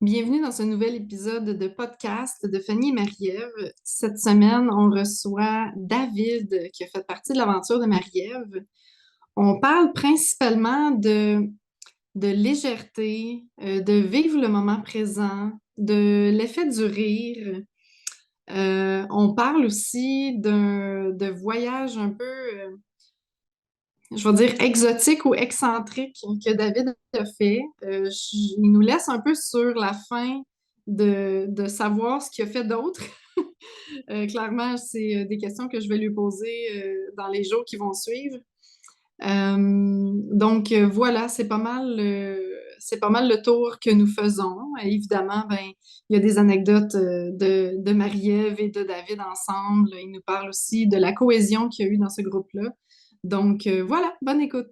Bienvenue dans ce nouvel épisode de podcast de Fanny et Marie-Ève. Cette semaine, on reçoit David qui a fait partie de l'aventure de Marie-Ève. On parle principalement de légèreté, de vivre le moment présent, de l'effet du rire. On parle aussi de voyage un peu, je vais dire exotique ou excentrique que David a fait. Il nous laisse un peu sur la fin de savoir ce qu'il a fait d'autre. Clairement, c'est des questions que je vais lui poser dans les jours qui vont suivre. Voilà, c'est pas mal le tour que nous faisons. Évidemment, ben, il y a des anecdotes de Marie-Ève et de David ensemble. Il nous parle aussi de la cohésion qu'il y a eu dans ce groupe-là. Voilà, bonne écoute.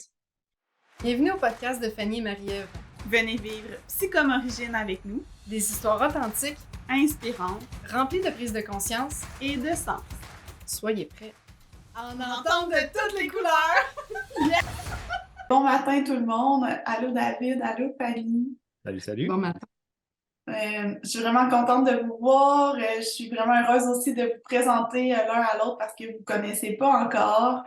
Bienvenue au podcast de Fanny et Marie-Ève. Venez vivre Psychom Origine avec nous, Des histoires authentiques, inspirantes remplies de prise de conscience. et de sens. Soyez prêts. En entendre de toutes les couleurs! Bon matin tout le monde. Allô David, allô Fanny. Salut, salut. Bon matin. Je suis vraiment contente de vous voir. Je suis vraiment heureuse aussi de vous présenter l'un à l'autre parce que vous ne connaissez pas encore.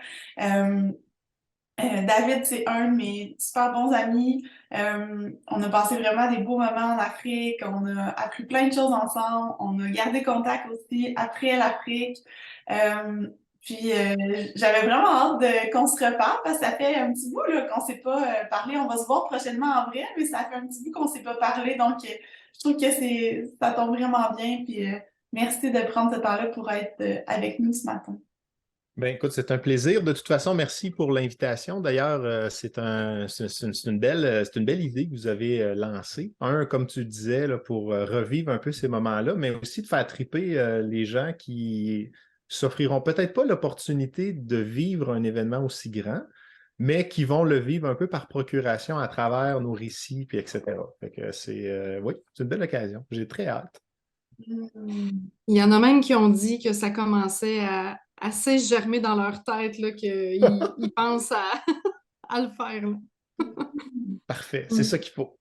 David, c'est un de mes super bons amis. On a passé vraiment des beaux moments en Afrique. On a appris plein de choses ensemble. On a gardé contact aussi après l'Afrique. J'avais vraiment hâte qu'on se reparle parce que ça fait un petit bout là, qu'on ne s'est pas parlé. On va se voir prochainement en vrai, mais ça fait un petit bout qu'on ne s'est pas parlé. Donc, je trouve que ça tombe vraiment bien. Merci de prendre ce temps-là pour être avec nous ce matin. Ben, écoute, c'est un plaisir. De toute façon, merci pour l'invitation. D'ailleurs, c'est une belle idée que vous avez lancée. Un, comme tu disais, là, pour revivre un peu ces moments-là, mais aussi de faire triper les gens qui s'offriront peut-être pas l'opportunité de vivre un événement aussi grand, mais qui vont le vivre un peu par procuration à travers nos récits, puis etc. Fait que oui, c'est une belle occasion. J'ai très hâte. Il y en a même qui ont dit que ça commençait à assez germer dans leur tête, là, qu'ils pensent à le faire, là. Parfait, c'est ça qu'il faut.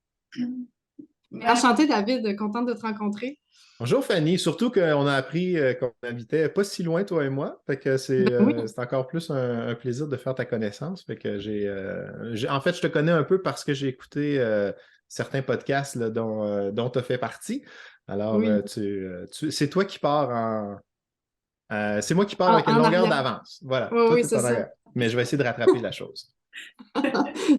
Enchantée, David, contente de te rencontrer. Bonjour Fanny, surtout qu'on a appris qu'on habitait pas si loin, toi et moi. Fait que Ben oui. c'est encore plus un plaisir de faire ta connaissance. Fait que en fait, je te connais un peu parce que j'ai écouté certains podcasts là, dont tu as fait partie. Alors, Oui. c'est toi qui pars c'est moi qui pars avec une En longueur arrière. d'avance. Voilà, Oui, toi, oui, tu es c'est en ça. arrière. Mais je vais essayer de rattraper la chose.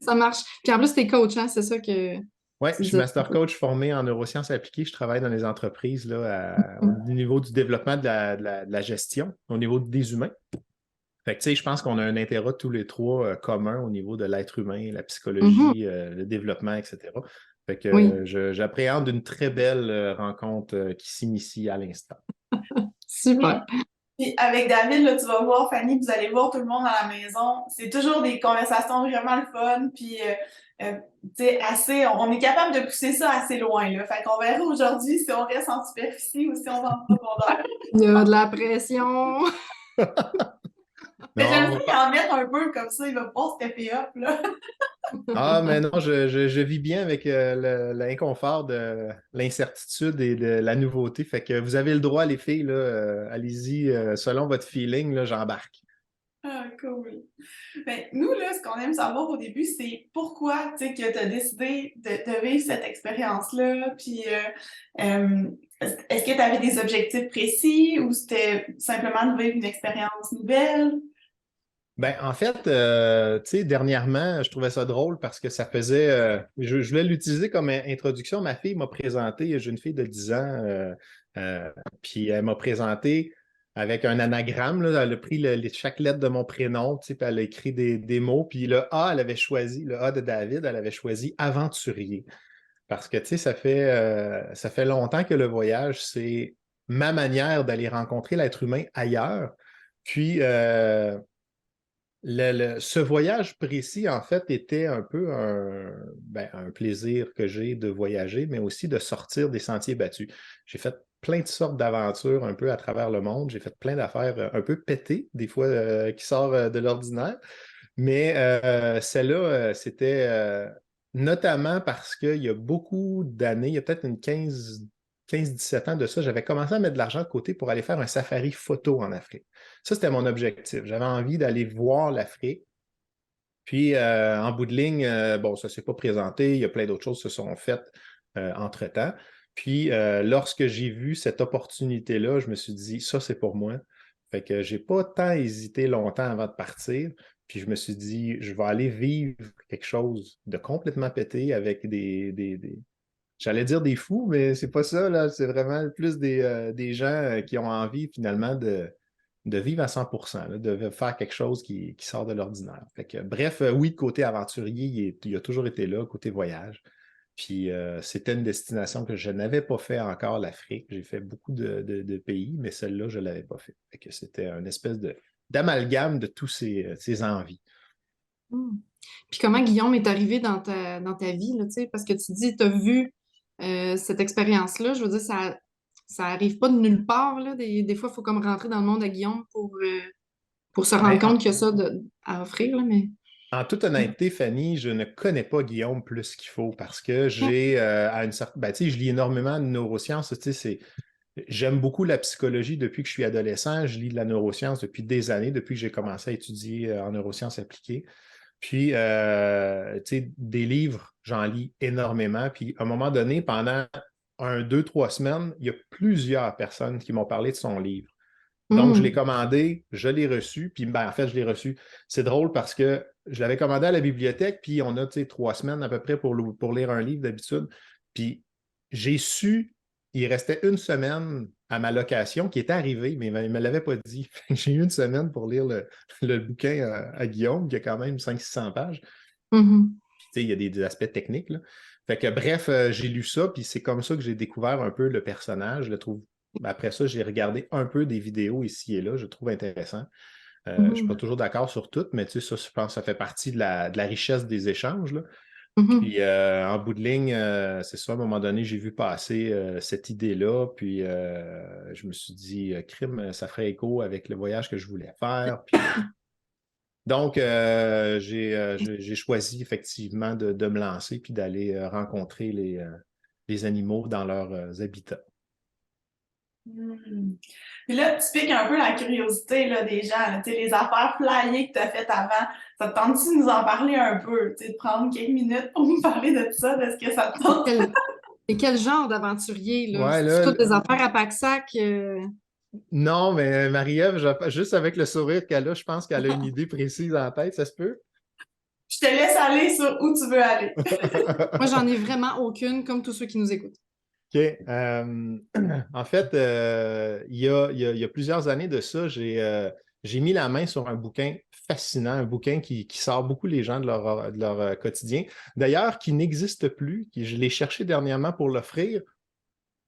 Ça marche. Puis en plus, t'es coach, hein, c'est ça que Oui, tu je suis disais. master coach formé en neurosciences appliquées. Je travaille dans les entreprises là, au niveau du développement de la gestion, au niveau des humains. Fait que, tu sais, je pense qu'on a un intérêt tous les trois commun au niveau de l'être humain, la Mhm. psychologie, le développement, etc. Fait que Oui, j'appréhende une très belle rencontre qui s'initie à l'instant. super. Puis avec David, là, tu vas voir, Fanny, vous allez voir tout le monde à la maison. C'est toujours des conversations vraiment le fun. Tu sais, on est capable de pousser ça assez loin, là. Fait qu'on verra aujourd'hui si on reste en superficie ou si on va en profondeur. Il y a de la pression. Mais j'aime ça Non, qu'il en mette un peu comme ça, il va pas se taper up, là. ah, mais non, je vis bien avec l'inconfort de l'incertitude et de la nouveauté. Fait que vous avez le droit, les filles, là, allez-y, selon votre feeling, là, j'embarque. Ah, cool. Ben, nous, là, ce qu'on aime savoir au début, c'est pourquoi, tu sais, que tu as décidé de vivre cette expérience-là. Est-ce que tu avais des objectifs précis ou c'était simplement de vivre une expérience nouvelle? Ben, en fait, tu sais, dernièrement, je trouvais ça drôle parce que ça faisait. Je voulais l'utiliser comme introduction. Ma fille m'a présenté, j'ai une fille de 10 ans, euh, puis elle m'a présenté avec un anagramme. Là, elle a pris chaque lettre de mon prénom, tu sais, puis elle a écrit des mots. Puis le A, elle avait choisi, le A de David, elle avait choisi aventurier. Parce que, tu sais, ça fait longtemps que le voyage, c'est ma manière d'aller rencontrer l'être humain ailleurs. Puis, ce voyage précis, en fait, était un peu un plaisir que j'ai de voyager, mais aussi de sortir des sentiers battus. J'ai fait plein de sortes d'aventures un peu à travers le monde. J'ai fait plein d'affaires un peu pétées, des fois qui sortent de l'ordinaire. Mais celle-là, c'était Notamment parce qu'il y a beaucoup d'années, il y a peut-être une 15-17 ans de ça, j'avais commencé à mettre de l'argent de côté pour aller faire un safari photo en Afrique. Ça, c'était mon objectif. J'avais envie d'aller voir l'Afrique. Puis, en bout de ligne, bon, ça ne s'est pas présenté. Il y a plein d'autres choses qui se sont faites entre-temps. Puis, lorsque j'ai vu cette opportunité-là, je me suis dit, ça, c'est pour moi. Fait que j'ai pas tant hésité longtemps avant de partir. Puis, je me suis dit, je vais aller vivre quelque chose de complètement pété avec j'allais dire des fous, mais c'est pas ça, là. C'est vraiment plus des gens qui ont envie, finalement, de vivre à 100%, là, de faire quelque chose qui sort de l'ordinaire. Fait que, bref, oui, côté aventurier, il a toujours été là, côté voyage. Puis c'était une destination que je n'avais pas fait encore, l'Afrique. J'ai fait beaucoup de pays, mais celle-là, je ne l'avais pas fait. Fait que c'était une espèce d'amalgame de tous ces envies. Hmm. Puis comment Guillaume est arrivé dans ta vie, là, tu sais, parce que tu dis, tu as vu cette expérience-là, je veux dire, ça arrive pas de nulle part, là. Des fois, il faut comme rentrer dans le monde à Guillaume pour se rendre Ben, compte qu'il y a ça à offrir, là, mais... en toute honnêteté, Fanny, je ne connais pas Guillaume plus qu'il faut parce que j'ai à une certaine. Ben, tu sais, je lis énormément de neurosciences. Tu sais, j'aime beaucoup la psychologie depuis que je suis adolescent. Je lis de la neuroscience depuis des années, depuis que j'ai commencé à étudier en neurosciences appliquées. Puis, tu sais, des livres, j'en lis énormément. Puis, à un moment donné, pendant 2, 3 semaines, il y a plusieurs personnes qui m'ont parlé de son livre. Donc, je l'ai Hmm. commandé, je l'ai reçu, puis ben, en fait, je l'ai reçu. C'est drôle parce que je l'avais commandé à la bibliothèque, puis on a 3 semaines à peu près pour lire un livre d'habitude. Puis j'ai su, il restait une semaine à ma location qui était arrivée, mais il ne me l'avait pas dit. J'ai eu une semaine pour lire le bouquin à Guillaume, qui a quand même 500-600 pages. Mhm. Puis, il y a des aspects techniques, là. Fait que bref, j'ai lu ça, puis c'est comme ça que j'ai découvert un peu le personnage. Je le trouve. Après ça, j'ai regardé un peu des vidéos ici et là, je le trouve intéressant. Je ne suis pas Mhm. toujours d'accord sur tout, mais tu sais, ça, je pense que ça fait partie de la richesse des échanges, là. Mhm. Puis en bout de ligne, c'est ça, à un moment donné, j'ai vu passer cette idée-là, puis je me suis dit, crime, ça ferait écho avec le voyage que je voulais faire. Puis donc, j'ai choisi effectivement de me lancer puis d'aller rencontrer les animaux dans leurs habitats. Hmm. Puis là, tu piques un peu la curiosité là, des gens, là, tu sais, les affaires flyées que tu as faites avant. Ça te tente-tu de nous en parler un peu? Tu sais, de prendre quelques minutes pour nous parler de ça, de ce que ça te tente? Quel, et quel genre d'aventurier, là? Ouais, C'est là, toutes des affaires à pack-sac. non, mais Marie-Ève, juste avec le sourire qu'elle a, je pense qu'elle a une idée précise en tête, ça se peut? Je te laisse aller sur où tu veux aller. Moi, j'en ai vraiment aucune, comme tous ceux qui nous écoutent. OK. En fait, il y a plusieurs années de ça, j'ai mis la main sur un bouquin fascinant, un bouquin qui sort beaucoup les gens de leur quotidien. D'ailleurs, qui n'existe plus, je l'ai cherché dernièrement pour l'offrir.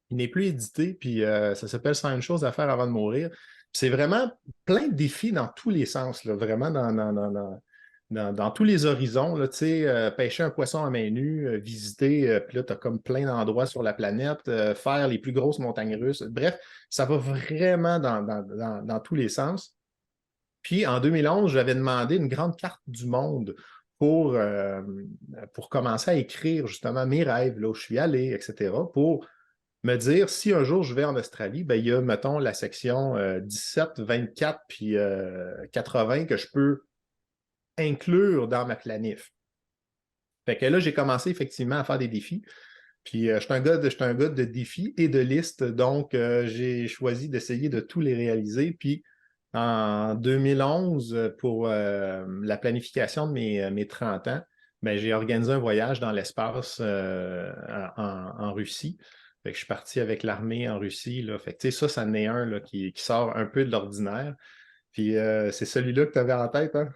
Il n'est plus édité, puis ça s'appelle 101 choses à faire avant de mourir. C'est vraiment plein de défis dans tous les sens, là, vraiment dans tous les horizons. Là, tu sais, pêcher un poisson à main nue, visiter, puis là, tu as comme plein d'endroits sur la planète, faire les plus grosses montagnes russes. Bref, ça va vraiment dans tous les sens. Puis en 2011, j'avais demandé une grande carte du monde pour commencer à écrire justement mes rêves, là où je suis allé, etc., pour me dire si un jour je vais en Australie, ben, il y a, mettons, la section 17, 24 puis 80 que je peux inclure dans ma planif. Fait que là, j'ai commencé effectivement à faire des défis. Puis je suis un gars de défis et de listes, donc j'ai choisi d'essayer de tous les réaliser. Puis en 2011, pour la planification de mes 30 ans, ben, j'ai organisé un voyage dans l'espace en Russie. Fait que je suis parti avec l'armée en Russie, là. Fait que, tu sais, ça en est un là, qui sort un peu de l'ordinaire. Puis c'est celui-là que tu avais en tête, hein?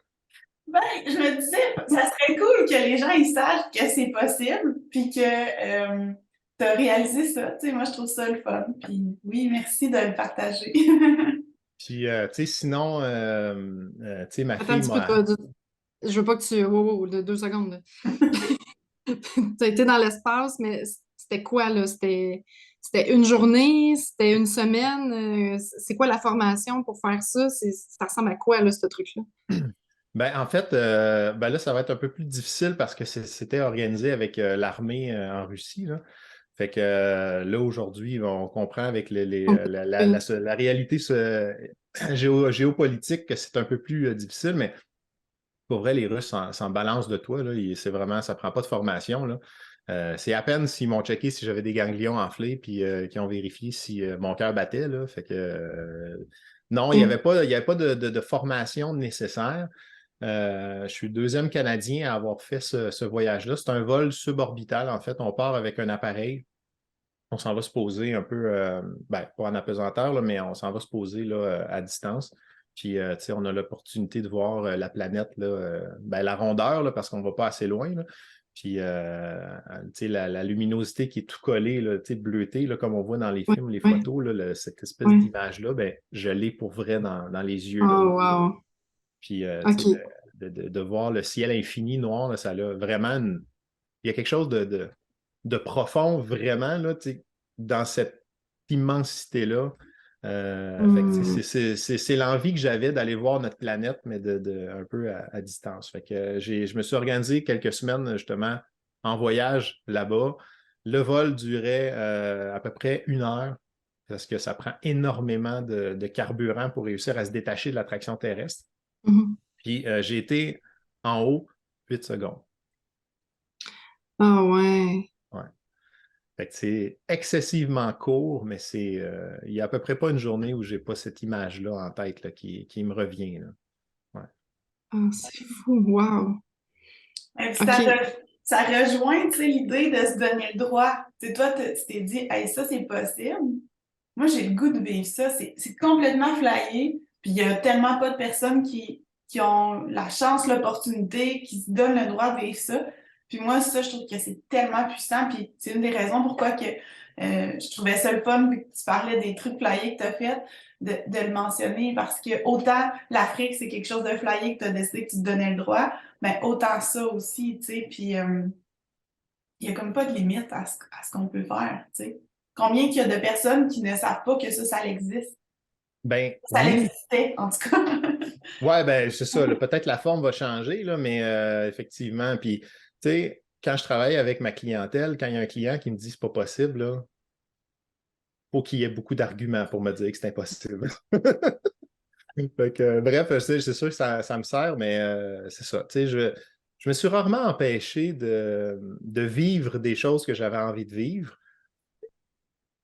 Ben, je me disais, ça serait cool que les gens ils sachent que c'est possible, puis que tu as réalisé ça. Tu sais, moi, je trouve ça le fun. Puis oui, merci de le partager. Puis, tu sais, sinon, tu sais, ma Attends un fille petit peu, m'a. je veux pas que tu... Wow, wow, 2 secondes, là. Tu as été dans l'espace, mais c'était quoi, là? C'était une journée? C'était une semaine? C'est quoi la formation pour faire ça? Ça ressemble à quoi, là, ce truc-là? En fait, ben là, ça va être un peu plus difficile parce que c'était organisé avec l'armée en Russie, là. Fait que là, aujourd'hui, on comprend avec Donc, oui. la réalité géopolitique que c'est un peu plus difficile, mais pour vrai, les Russes s'en balancent de toi, là. C'est vraiment, ça prend pas de formation, là. C'est à peine s'ils m'ont checké si j'avais des ganglions enflés, puis qu'ils ont vérifié si mon cœur battait, là. Fait que non, Ok. il y avait pas de formation nécessaire. Je suis le deuxième Canadien à avoir fait ce voyage-là. C'est un vol suborbital, en fait. On part avec un appareil. On s'en va se poser un peu, pas en apesanteur, là, mais on s'en va se poser là, à distance. Puis, tu sais, on a l'opportunité de voir la planète, là, la rondeur, là, parce qu'on ne va pas assez loin. Là. Puis, tu sais, la luminosité qui est tout collée, là, tu sais, bleutée, là, comme on voit dans les Oui, films, les oui, photos, là, cette espèce oui. d'image-là, ben, je l'ai pour vrai dans les yeux. Là. Oh, wow. Puis, tu sais, OK. de voir le ciel infini noir, là, ça a vraiment il y a quelque chose de profond, vraiment, là, tu sais, dans cette immensité-là. Fait que, tu Hmm. sais, c'est l'envie que j'avais d'aller voir notre planète, mais un peu à distance. Fait que je me suis organisé quelques semaines, justement, en voyage là-bas. Le vol durait à peu près 1 heure, parce que ça prend énormément de carburant pour réussir à se détacher de l'attraction terrestre. Mhm. Puis j'ai été en haut 8 secondes. Ah, ouais. Ouais. Fait que c'est excessivement court, mais il y a à peu près pas une journée où j'ai pas cette image-là en tête là, qui me revient. Là. Ouais. Ah, c'est fou. Wow. Et puis OK. ça rejoint, tu sais, l'idée de se donner le droit. Tu sais, toi, tu t'es dit, hey, ça, c'est possible. Moi, j'ai le goût de vivre ça. C'est complètement flyé. Puis il y a tellement pas de personnes qui ont la chance, l'opportunité, qui se donnent le droit de vivre ça. Puis moi, ça, je trouve que c'est tellement puissant. Puis c'est une des raisons pourquoi que je trouvais ça le fun, vu que tu parlais des trucs flyés que tu as fait, de le mentionner. Parce que autant l'Afrique, c'est quelque chose de flyé que tu as décidé que tu te donnais le droit, mais autant ça aussi, tu sais. Puis il n'y a comme pas de limite à ce qu'on peut faire, tu sais. Combien qu'il y a de personnes qui ne savent pas que ça existe? Ben Ça oui, existait, en tout cas. ouais, ben c'est ça. Là, peut-être la forme va changer, là, mais effectivement. Puis, tu sais, quand je travaille avec ma clientèle, quand il y a un client qui me dit c'est pas possible, là, faut qu'il y ait beaucoup d'arguments pour me dire que c'est impossible. Fait que, bref, c'est sûr que ça me sert, mais c'est ça. Tu sais, je me suis rarement empêché de vivre des choses que j'avais envie de vivre.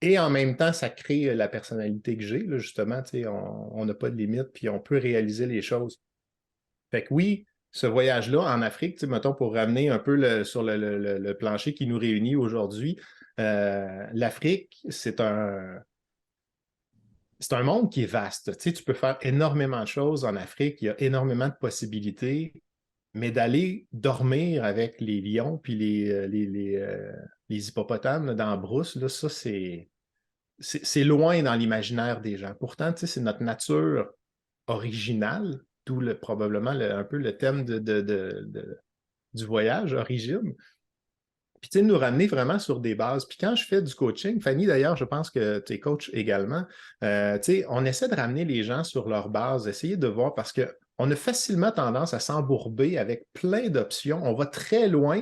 Et en même temps, ça crée la personnalité que j'ai, là, justement. Tu sais, on n'a pas de limite, puis on peut réaliser les choses. Fait que oui, ce voyage-là en Afrique, tu sais, mettons, pour ramener un peu sur le plancher qui nous réunit aujourd'hui, l'Afrique, c'est un monde qui est vaste. Tu sais, tu peux faire énormément de choses en Afrique. Il y a énormément de possibilités. Mais d'aller dormir avec les lions puis les hippopotames là, dans la brousse, là, ça, c'est loin dans l'imaginaire des gens. Pourtant, tu sais, c'est notre nature originale, d'où probablement un peu le thème du voyage, origine. Puis, tu sais, nous ramener vraiment sur des bases. Puis, quand je fais du coaching, Fanny, d'ailleurs, je pense que tu es coach également, tu sais, on essaie de ramener les gens sur leur base, essayer de voir parce qu'on a facilement tendance à s'embourber avec plein d'options. On va très loin,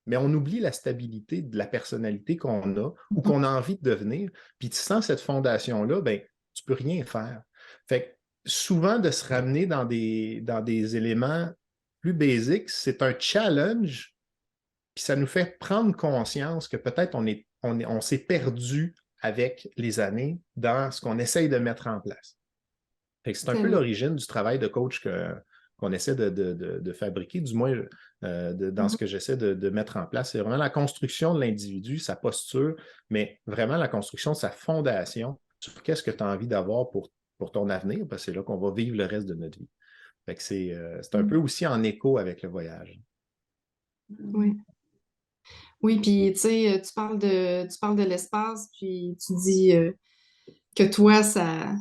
mais on oublie la stabilité de la personnalité qu'on a ou qu'on a envie de devenir. Puis, sans cette fondation-là, ben, tu peux rien faire. Fait que souvent, de se ramener dans des éléments plus basiques, c'est un challenge puis ça nous fait prendre conscience que peut-être on s'est perdu avec les années dans ce qu'on essaye de mettre en place. C'est un peu Tellement. l'origine du travail de coach qu'on essaie de fabriquer, du moins dans ce Mhm. que j'essaie de mettre en place. C'est vraiment la construction de l'individu, sa posture, mais vraiment la construction de sa fondation sur qu'est-ce que tu as envie d'avoir pour ton avenir, parce que c'est là qu'on va vivre le reste de notre vie. C'est un peu aussi en écho avec le voyage. Oui. Oui, puis tu sais, tu parles de l'espace, puis tu dis que toi, ça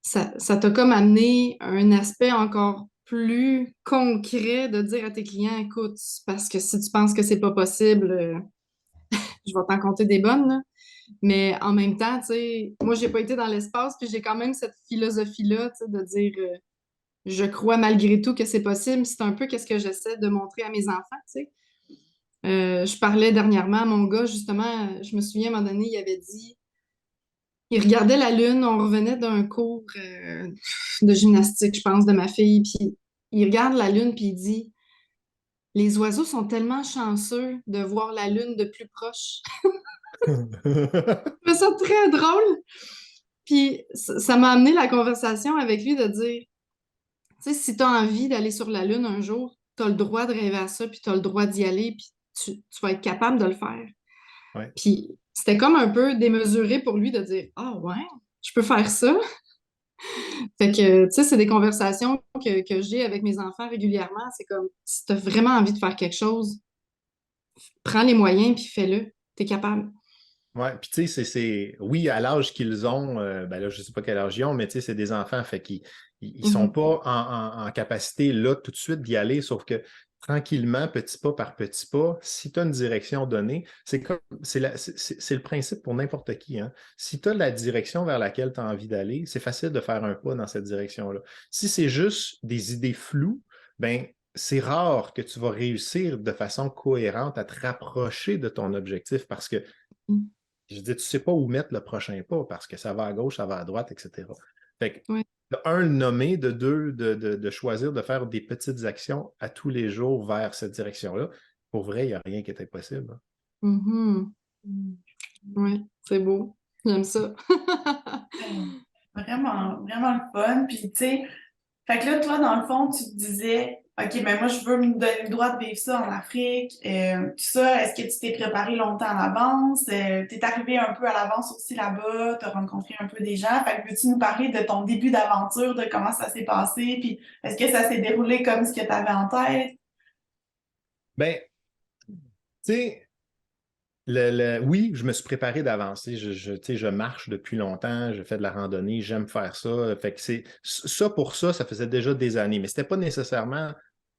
t'a comme amené à un aspect encore plus concret de dire à tes clients, écoute, parce que si tu penses que c'est pas possible, je vais t'en compter des bonnes, là. Mais en même temps, tu sais, moi, j'ai pas été dans l'espace, puis j'ai quand même cette philosophie-là, tu sais, de dire, je crois malgré tout que c'est possible. C'est un peu ce que j'essaie de montrer à mes enfants, tu sais. Je parlais dernièrement à mon gars, justement, je me souviens, à un moment donné, il avait dit, il regardait la lune, on revenait d'un cours de gymnastique, je pense, de ma fille, puis il regarde la lune, puis il dit, les oiseaux sont tellement chanceux de voir la lune de plus proche. Je trouvais ça très drôle. Puis ça m'a amené la conversation avec lui de dire, tu sais, si tu as envie d'aller sur la lune un jour, tu as le droit de rêver à ça, puis tu as le droit d'y aller, puis tu vas être capable de le faire. Ouais. Puis c'était comme un peu démesuré pour lui de dire, ah ouais, je peux faire ça. Fait que, tu sais, c'est des conversations que j'ai avec mes enfants régulièrement. C'est comme, si tu as vraiment envie de faire quelque chose, prends les moyens puis fais-le. T'es capable. Ouais, puis tu sais, oui, à l'âge qu'ils ont, ben là, je sais pas quel âge ils ont, mais tu sais, c'est des enfants, fait qu'ils ils sont pas en capacité là tout de suite d'y aller, sauf que tranquillement, petit pas par petit pas, si tu as une direction donnée, c'est le principe pour n'importe qui, hein. Si tu as la direction vers laquelle tu as envie d'aller, c'est facile de faire un pas dans cette direction-là. Si c'est juste des idées floues, ben c'est rare que tu vas réussir de façon cohérente à te rapprocher de ton objectif parce que Mhm. je dis, tu ne sais pas où mettre le prochain pas parce que ça va à gauche, ça va à droite, etc. Fait que, Ouais. de un, le nommer, de deux, de choisir de faire des petites actions à tous les jours vers cette direction-là. Pour vrai, il n'y a rien qui est impossible. Mhm. Ouais, c'est beau. J'aime ça. Vraiment, vraiment le fun. Puis, tu sais, fait que là, toi, dans le fond, tu te disais, OK, ben moi, je veux me donner le droit de vivre ça en Afrique. Tout ça, est-ce que tu t'es préparé longtemps à l'avance? T'es arrivé un peu à l'avance aussi là-bas, t'as rencontré un peu des gens. Fait que peux-tu nous parler de ton début d'aventure, de comment ça s'est passé? Puis, est-ce que ça s'est déroulé comme ce que tu avais en tête? Ben, tu sais, oui, je me suis préparé d'avance. Tu sais, je marche depuis longtemps, je fais de la randonnée, j'aime faire ça. Fait que c'est ça pour ça, ça faisait déjà des années, mais ce n'était pas nécessairement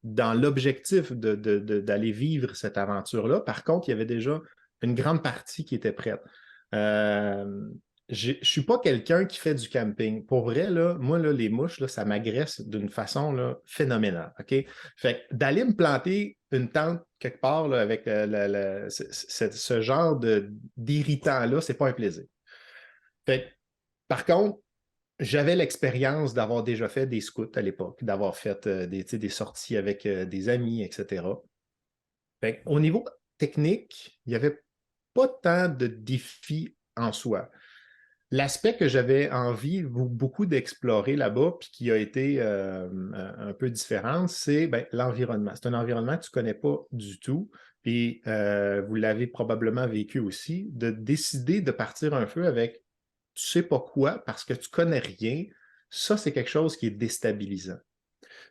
dans l'objectif d'aller vivre cette aventure-là. Par contre, il y avait déjà une grande partie qui était prête. Euh, je ne suis pas quelqu'un qui fait du camping. Pour vrai, là, moi, là, les mouches, là, ça m'agresse d'une façon là, phénoménale. OK? Fait que d'aller me planter une tente quelque part là, avec ce genre d'irritant-là, c'est pas un plaisir. Fait que, par contre, j'avais l'expérience d'avoir déjà fait des scouts à l'époque, d'avoir fait des sorties avec des amis, etc. Fait au niveau technique, il n'y avait pas tant de défis en soi. L'aspect que j'avais envie beaucoup d'explorer là-bas, puis qui a été un peu différent, c'est l'environnement. C'est un environnement que tu ne connais pas du tout, puis vous l'avez probablement vécu aussi, de décider de partir un feu avec tu ne sais pas quoi parce que tu ne connais rien, ça, c'est quelque chose qui est déstabilisant.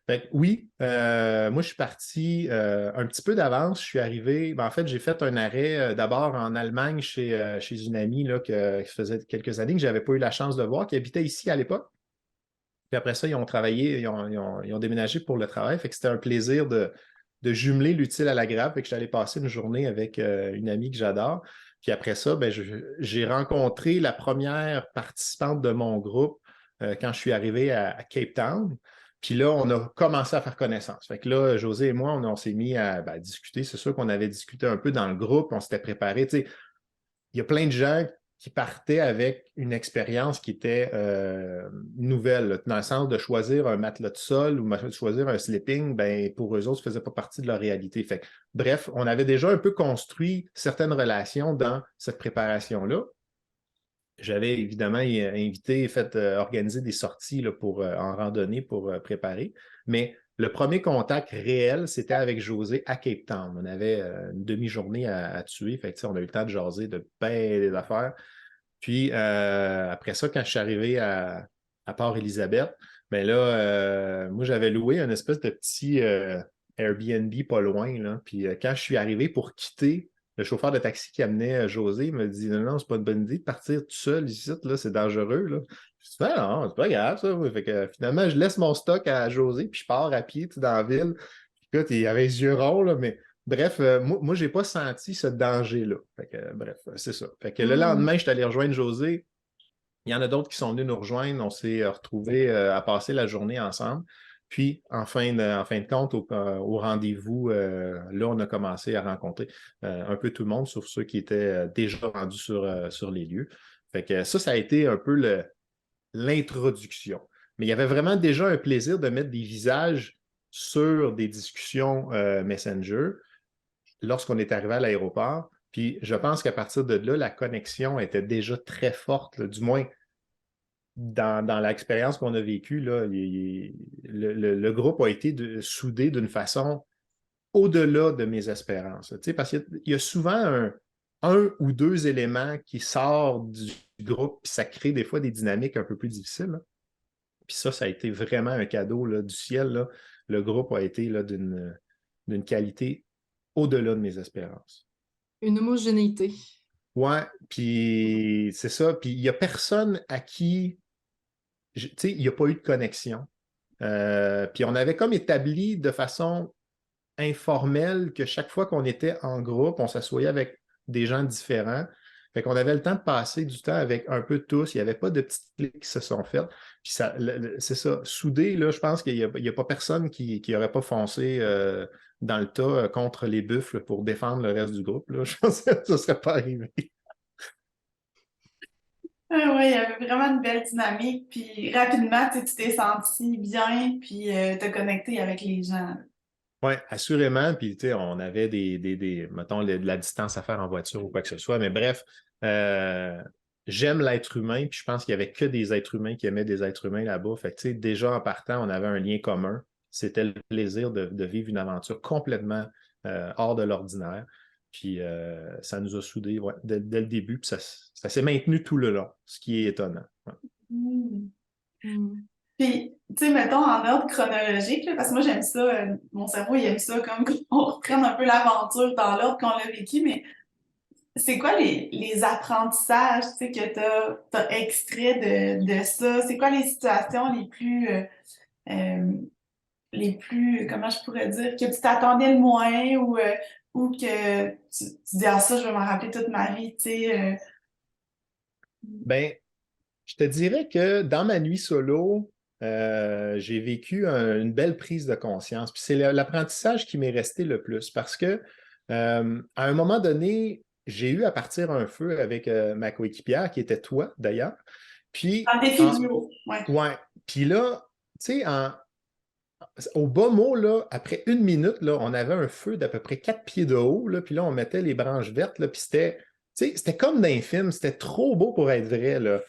Fait que oui, moi je suis parti un petit peu d'avance. Je suis arrivé, en fait, j'ai fait un arrêt d'abord en Allemagne chez une amie là, qui faisait quelques années que je n'avais pas eu la chance de voir, qui habitait ici à l'époque. Puis après ça, ils ont travaillé, ils ont déménagé pour le travail. Fait que c'était un plaisir de jumeler l'utile à l'agréable. Fait que j'allais passer une journée avec une amie que j'adore. Puis après ça, j'ai rencontré la première participante de mon groupe quand je suis arrivé à Cape Town. Puis là, on a commencé à faire connaissance. Fait que là, José et moi, on s'est mis à discuter. C'est sûr qu'on avait discuté un peu dans le groupe, on s'était préparé. Tu sais, il y a plein de gens qui partaient avec une expérience qui était nouvelle, là, dans le sens de choisir un matelas de sol ou de choisir un sleeping, pour eux autres, ça ne faisait pas partie de leur réalité. Fait que, bref, on avait déjà un peu construit certaines relations dans cette préparation-là. J'avais évidemment invité, fait organiser des sorties là, en randonnée pour préparer. Mais le premier contact réel, c'était avec José à Cape Town. On avait une demi-journée à tuer. Fait que, on a eu le temps de jaser de bien des affaires. Puis après ça, quand je suis arrivé à Port-Élisabeth, là, moi, j'avais loué un espèce de petit Airbnb pas loin. Là. Puis quand je suis arrivé pour quitter, le chauffeur de taxi qui amenait José me dit non, non, c'est pas une bonne idée de partir tout seul ici, là, c'est dangereux. Là. Je dis non, c'est pas grave, ça. Fait que, finalement, je laisse mon stock à José, puis je pars à pied dans la ville. Puis, écoute, il avait les yeux ronds, là, mais bref, moi je n'ai pas senti ce danger-là. Fait que, bref, c'est ça. Fait que le lendemain, je suis allé rejoindre José. Il y en a d'autres qui sont venus nous rejoindre. On s'est retrouvés à passer la journée ensemble. Puis, en fin de compte, au rendez-vous, là, on a commencé à rencontrer un peu tout le monde, sauf ceux qui étaient déjà rendus sur les lieux. Fait que ça a été un peu l'introduction. Mais il y avait vraiment déjà un plaisir de mettre des visages sur des discussions Messenger lorsqu'on est arrivé à l'aéroport. Puis je pense qu'à partir de là, la connexion était déjà très forte, là, du moins dans l'expérience qu'on a vécue. Là, le groupe a été soudé d'une façon au-delà de mes espérances. Tu sais, parce qu'il y a souvent un ou deux éléments qui sortent du groupe, puis ça crée des fois des dynamiques un peu plus difficiles, là. Puis ça a été vraiment un cadeau là, du ciel, là. Le groupe a été là, d'une qualité au-delà de mes espérances. Une homogénéité. Ouais, puis c'est ça. Puis il n'y a personne à qui, tu sais, il n'y a pas eu de connexion. Puis on avait comme établi de façon informelle que chaque fois qu'on était en groupe, on s'assoyait avec des gens différents. Fait qu'on avait le temps de passer du temps avec un peu tous. Il n'y avait pas de petites clics qui se sont faites. Puis ça, c'est ça. Soudé, là, je pense qu'il n'y a pas personne qui n'aurait pas foncé dans le tas contre les buffles pour défendre le reste du groupe, là. Je pense que ça ne serait pas arrivé. Oui, il y avait vraiment une belle dynamique. Puis rapidement, tu t'es senti bien, puis t'as connecté avec les gens. Oui, assurément. Puis, tu sais, on avait mettons, de la distance à faire en voiture ou quoi que ce soit. Mais bref, j'aime l'être humain. Puis, je pense qu'il n'y avait que des êtres humains qui aimaient des êtres humains là-bas. Fait que, tu sais, déjà en partant, on avait un lien commun. C'était le plaisir de vivre une aventure complètement hors de l'ordinaire. Puis, ça nous a soudés dès le début. Puis, ça s'est maintenu tout le long, ce qui est étonnant. Ouais. Mm. Mm. Puis, tu sais, mettons en ordre chronologique, là, parce que moi j'aime ça, mon cerveau il aime ça, comme qu'on reprenne un peu l'aventure dans l'ordre qu'on l'a vécu, mais c'est quoi les apprentissages, tu sais, que t'as extrait de ça? C'est quoi les situations euh, les plus, comment je pourrais dire, que tu t'attendais le moins ou que tu dis, ah ça, je vais m'en rappeler toute ma vie, tu sais. Ben, je te dirais que dans ma nuit solo, j'ai vécu une belle prise de conscience. Puis c'est l'apprentissage qui m'est resté le plus parce que à un moment donné, j'ai eu à partir un feu avec ma coéquipière, qui était toi d'ailleurs. Puis, Un défi duo, ouais. ouais. Puis là, tu sais, au bas mot, là, après une minute, là, on avait un feu d'à peu près 4 pieds de haut, là, puis là, on mettait les branches vertes, là, puis c'était, tu sais, c'était comme dans un film, c'était trop beau pour être vrai, là.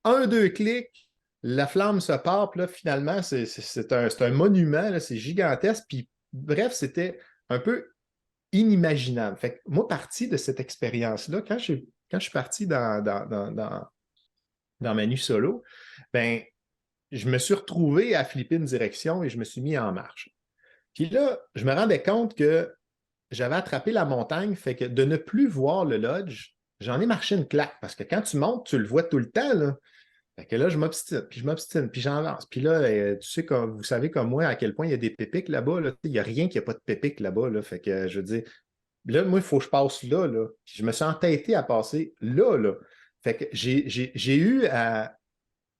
Un, deux clics, la flamme se part, puis là, finalement, c'est un monument, là, c'est gigantesque, puis bref, c'était un peu inimaginable. Fait que moi, parti de cette expérience-là, quand je suis parti dans ma nuit solo, ben, je me suis retrouvé à flipper une direction et je me suis mis en marche. Puis là, je me rendais compte que j'avais attrapé la montagne, fait que de ne plus voir le lodge, j'en ai marché une claque, parce que quand tu montes, tu le vois tout le temps, là. Fait que là, je m'obstine, puis j'avance. Puis là, tu sais, comme, vous savez comme moi à quel point il y a des pépiques là-bas. Là. Il n'y a rien qui n'a pas de pépiques là-bas. Là. Fait que je veux dire, là, moi, il faut que je passe là, là. Puis je me suis entêté à passer là, là. Fait que j'ai eu à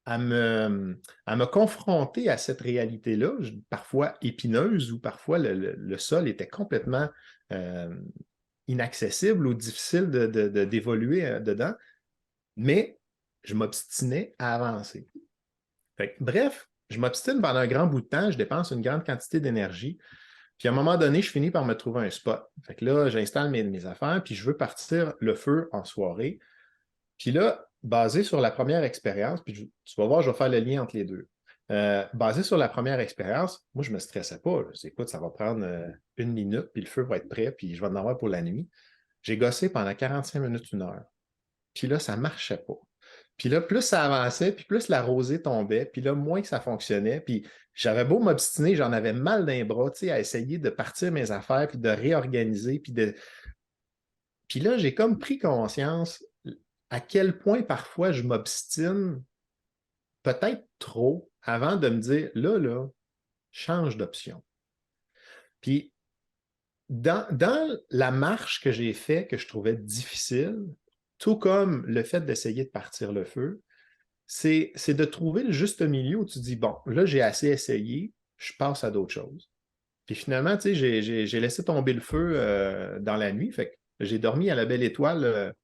me confronter à cette réalité-là, parfois épineuse, ou parfois le sol était complètement euh, inaccessible ou difficile d'évoluer dedans, mais je m'obstinais à avancer. Fait que, bref, je m'obstine pendant un grand bout de temps, je dépense une grande quantité d'énergie, puis à un moment donné, je finis par me trouver un spot. Fait que là, j'installe mes affaires, puis je veux partir le feu en soirée. Puis là, basé sur la première expérience, puis tu vas voir, je vais faire le lien entre les deux. Basé sur la première expérience, moi, je ne me stressais pas. Je dis, écoute, ça va prendre une minute, puis le feu va être prêt, puis je vais en avoir pour la nuit. J'ai gossé pendant 45 minutes, une heure. Puis là, ça ne marchait pas. Puis là, plus ça avançait, puis plus la rosée tombait, puis là, moins que ça fonctionnait. Puis j'avais beau m'obstiner, j'en avais mal d'un bras, tu sais, à essayer de partir mes affaires, puis de réorganiser, Puis là, j'ai comme pris conscience à quel point parfois je m'obstine, peut-être trop, avant de me dire, là, change d'option. Puis dans la marche que j'ai faite, que je trouvais difficile, tout comme le fait d'essayer de partir le feu, c'est de trouver le juste milieu où tu dis, bon, là, j'ai assez essayé, je passe à d'autres choses. Puis finalement, tu sais, j'ai laissé tomber le feu dans la nuit. Fait que j'ai dormi à la belle étoile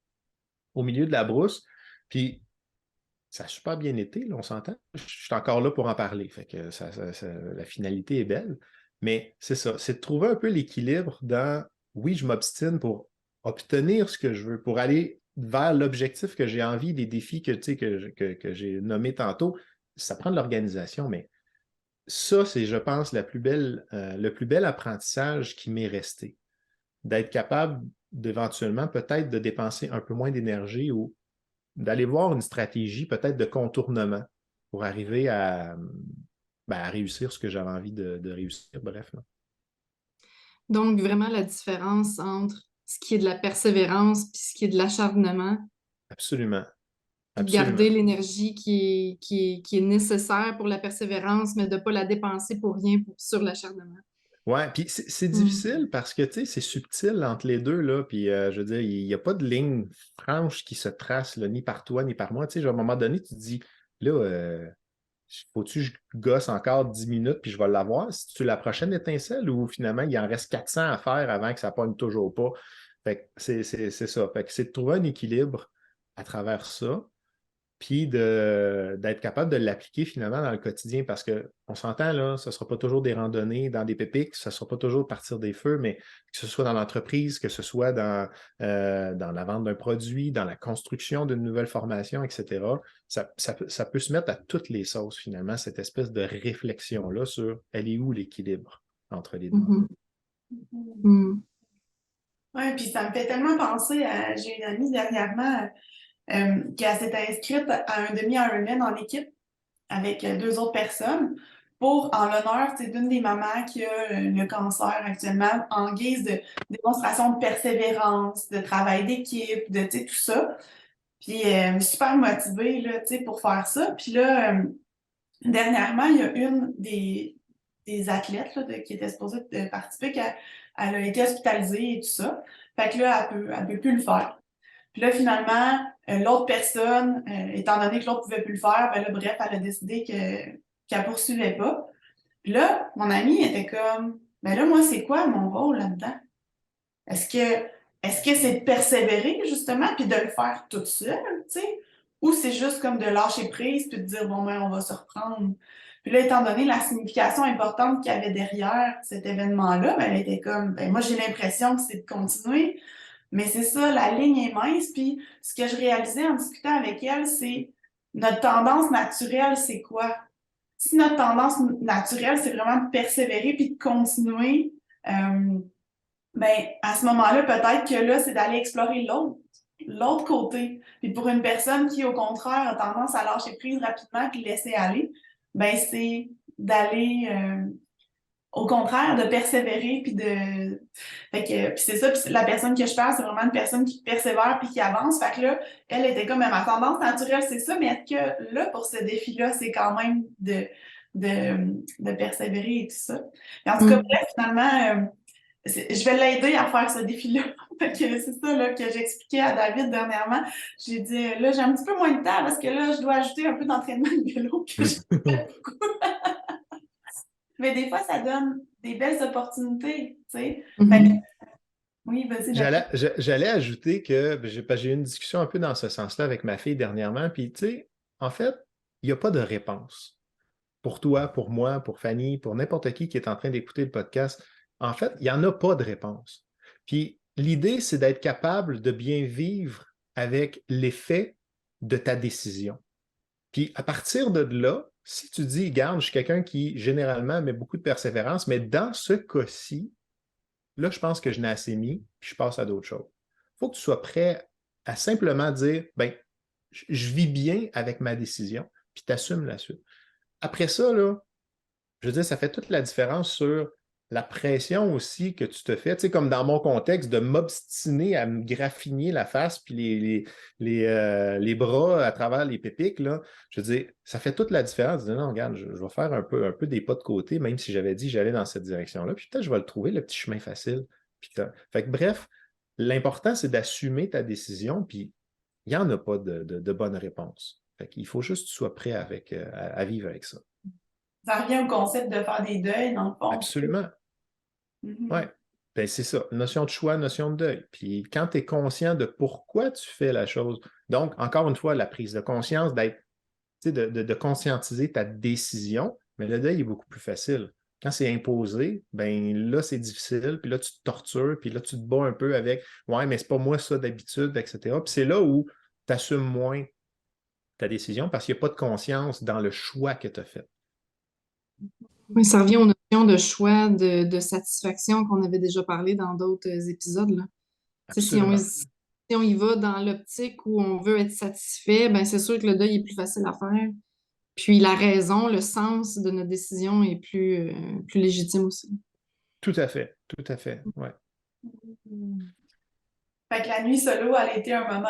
au milieu de la brousse. Puis ça a super bien été, là, on s'entend. Je suis encore là pour en parler. Fait que la finalité est belle. Mais c'est ça, c'est de trouver un peu l'équilibre dans, oui, je m'obstine pour obtenir ce que je veux, pour aller vers l'objectif que j'ai envie, des défis que, tu sais, que j'ai nommés tantôt. Ça prend de l'organisation, mais ça, c'est, je pense, le plus bel apprentissage qui m'est resté. D'être capable d'éventuellement peut-être de dépenser un peu moins d'énergie ou d'aller voir une stratégie peut-être de contournement pour arriver à réussir ce que j'avais envie de réussir. Bref. Là. Donc, vraiment la différence entre ce qui est de la persévérance puis ce qui est de l'acharnement, Absolument. puis de Absolument. garder l'énergie qui est nécessaire pour la persévérance, mais de ne pas la dépenser pour rien sur l'acharnement. Ouais, puis c'est Mm. difficile parce que, tu sais, c'est subtil entre les deux, là, puis je veux dire, il n'y a pas de ligne franche qui se trace, là, ni par toi, ni par moi. Tu sais, à un moment donné, tu te dis, là, faut-tu que je gosse encore 10 minutes puis je vais l'avoir? C'est-tu la prochaine étincelle ou finalement, il en reste 400 à faire avant que ça ne pogne toujours pas? Fait que c'est ça. Fait que c'est de trouver un équilibre à travers ça, puis d'être capable de l'appliquer finalement dans le quotidien parce qu'on s'entend, là, ce ne sera pas toujours des randonnées dans des pépics, ce ne sera pas toujours partir des feux, mais que ce soit dans l'entreprise, que ce soit dans la vente d'un produit, dans la construction d'une nouvelle formation, etc., ça peut se mettre à toutes les sauces finalement, cette espèce de réflexion-là sur elle est où l'équilibre entre les deux. Mhm. Mm. Ouais, puis ça me fait tellement penser à, j'ai une amie dernièrement qui s'est inscrite à un demi-Ironman en équipe avec deux autres personnes pour, en l'honneur, c'est d'une des mamans qui a le cancer actuellement, en guise de démonstration de persévérance, de travail d'équipe, de, tu sais, tout ça. Puis, super motivée, là, tu sais, pour faire ça. Puis là, dernièrement, il y a une des athlètes là, qui était supposée participer, elle a été hospitalisée et tout ça. Fait que là, elle peut plus le faire. Puis là, finalement, l'autre personne, étant donné que l'autre pouvait plus le faire, ben là, bref, elle a décidé qu'elle poursuivait pas. Puis là, mon amie était comme, ben là, moi, c'est quoi mon rôle là-dedans? Est-ce que est-ce que c'est de persévérer, justement, puis de le faire toute seule, tu sais? Ou c'est juste comme de lâcher prise puis de dire, bon, ben, on va se reprendre. Puis là, étant donné la signification importante qu'il y avait derrière cet événement-là, ben, elle était comme, ben, moi, j'ai l'impression que c'est de continuer. Mais c'est ça, la ligne est mince. Puis ce que je réalisais en discutant avec elle, c'est notre tendance naturelle, c'est quoi? Si notre tendance naturelle, c'est vraiment de persévérer puis de continuer, euh, ben à ce moment-là, peut-être que là, c'est d'aller explorer l'autre côté. Puis pour une personne qui, au contraire, a tendance à lâcher prise rapidement puis laisser aller, ben c'est d'aller au contraire, de persévérer, puis de... Fait que, puis c'est ça, puis la personne que je parle, c'est vraiment une personne qui persévère puis qui avance. Fait que là, elle était comme, ma tendance naturelle, c'est ça, mais est-ce que là, pour ce défi-là, c'est quand même de persévérer et tout ça. Et en tout cas, Mm. bref, finalement, je vais l'aider à faire ce défi-là. Fait que c'est ça là, que j'expliquais à David dernièrement. J'ai dit, là, j'ai un petit peu moins de temps parce que là, je dois ajouter un peu d'entraînement de vélo que j'ai fait beaucoup. Mais des fois, ça donne des belles opportunités, tu sais. Fait que, Mhm. oui, vas-y, David. J'allais ajouter que parce que j'ai eu une discussion un peu dans ce sens-là avec ma fille dernièrement, puis tu sais, en fait, il n'y a pas de réponse. Pour toi, pour moi, pour Fanny, pour n'importe qui est en train d'écouter le podcast, en fait, il n'y en a pas de réponse. Puis l'idée, c'est d'être capable de bien vivre avec l'effet de ta décision. Puis à partir de là, si tu dis, garde, je suis quelqu'un qui généralement met beaucoup de persévérance, mais dans ce cas-ci, là, je pense que je n'ai assez mis, puis je passe à d'autres choses. Il faut que tu sois prêt à simplement dire, ben, je vis bien avec ma décision, puis tu assumes la suite. Après ça, là, je veux dire, ça fait toute la différence sur la pression aussi que tu te fais, tu sais, comme dans mon contexte, de m'obstiner à me graffiner la face puis les bras à travers les pépiques, là. Je veux dire, ça fait toute la différence de dire, non, regarde, je vais faire un peu des pas de côté, même si j'avais dit que j'allais dans cette direction-là, puis peut-être je vais le trouver, le petit chemin facile. Fait que bref, l'important, c'est d'assumer ta décision, puis il n'y en a pas de bonne réponse. Fait qu'il faut juste que tu sois prêt à vivre avec ça. Ça revient au concept de faire des deuils, dans le fond. Absolument. Oui. Mhm. Ben, c'est ça. Notion de choix, notion de deuil. Puis quand tu es conscient de pourquoi tu fais la chose, donc, encore une fois, la prise de conscience, d'être, tu sais, de conscientiser ta décision, mais le deuil est beaucoup plus facile. Quand c'est imposé, ben là, c'est difficile, puis là, tu te tortures, puis là, tu te bats un peu avec ouais, mais c'est pas moi ça d'habitude, etc. Puis c'est là où tu assumes moins ta décision parce qu'il n'y a pas de conscience dans le choix que tu as fait. Oui, ça revient aux notions de choix, de satisfaction qu'on avait déjà parlé dans d'autres épisodes, là. Tu sais, Absolument. si on y va dans l'optique où on veut être satisfait, ben c'est sûr que le deuil est plus facile à faire. Puis la raison, le sens de notre décision est plus légitime aussi. Tout à fait. Tout à fait. Ouais. Mhm. Fait que la nuit solo, elle a été un moment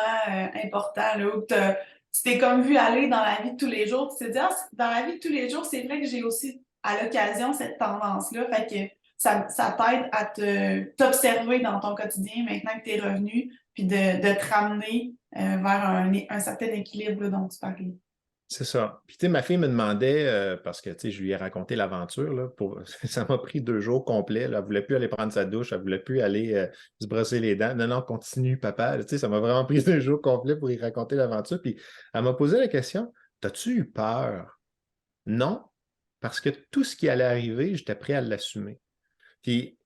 important, là, où tu t'es comme vu aller dans la vie de tous les jours. Tu t'es dit, ah, dans la vie de tous les jours, c'est vrai que j'ai aussi, à l'occasion, cette tendance-là. Fait que ça t'aide à t'observer dans ton quotidien maintenant que tu es revenu, puis de te ramener vers un certain équilibre là, dont tu parlais. C'est ça. Puis, tu sais, ma fille me demandait, parce que, tu sais, je lui ai raconté l'aventure, là, ça m'a pris 2 jours complets, là. Elle ne voulait plus aller prendre sa douche, elle ne voulait plus aller se brosser les dents. Non, non, continue, papa. Tu sais, ça m'a vraiment pris 2 jours complets pour y raconter l'aventure. Puis, elle m'a posé la question, t'as-tu eu peur? Non, parce que tout ce qui allait arriver, j'étais prêt à l'assumer. Puis,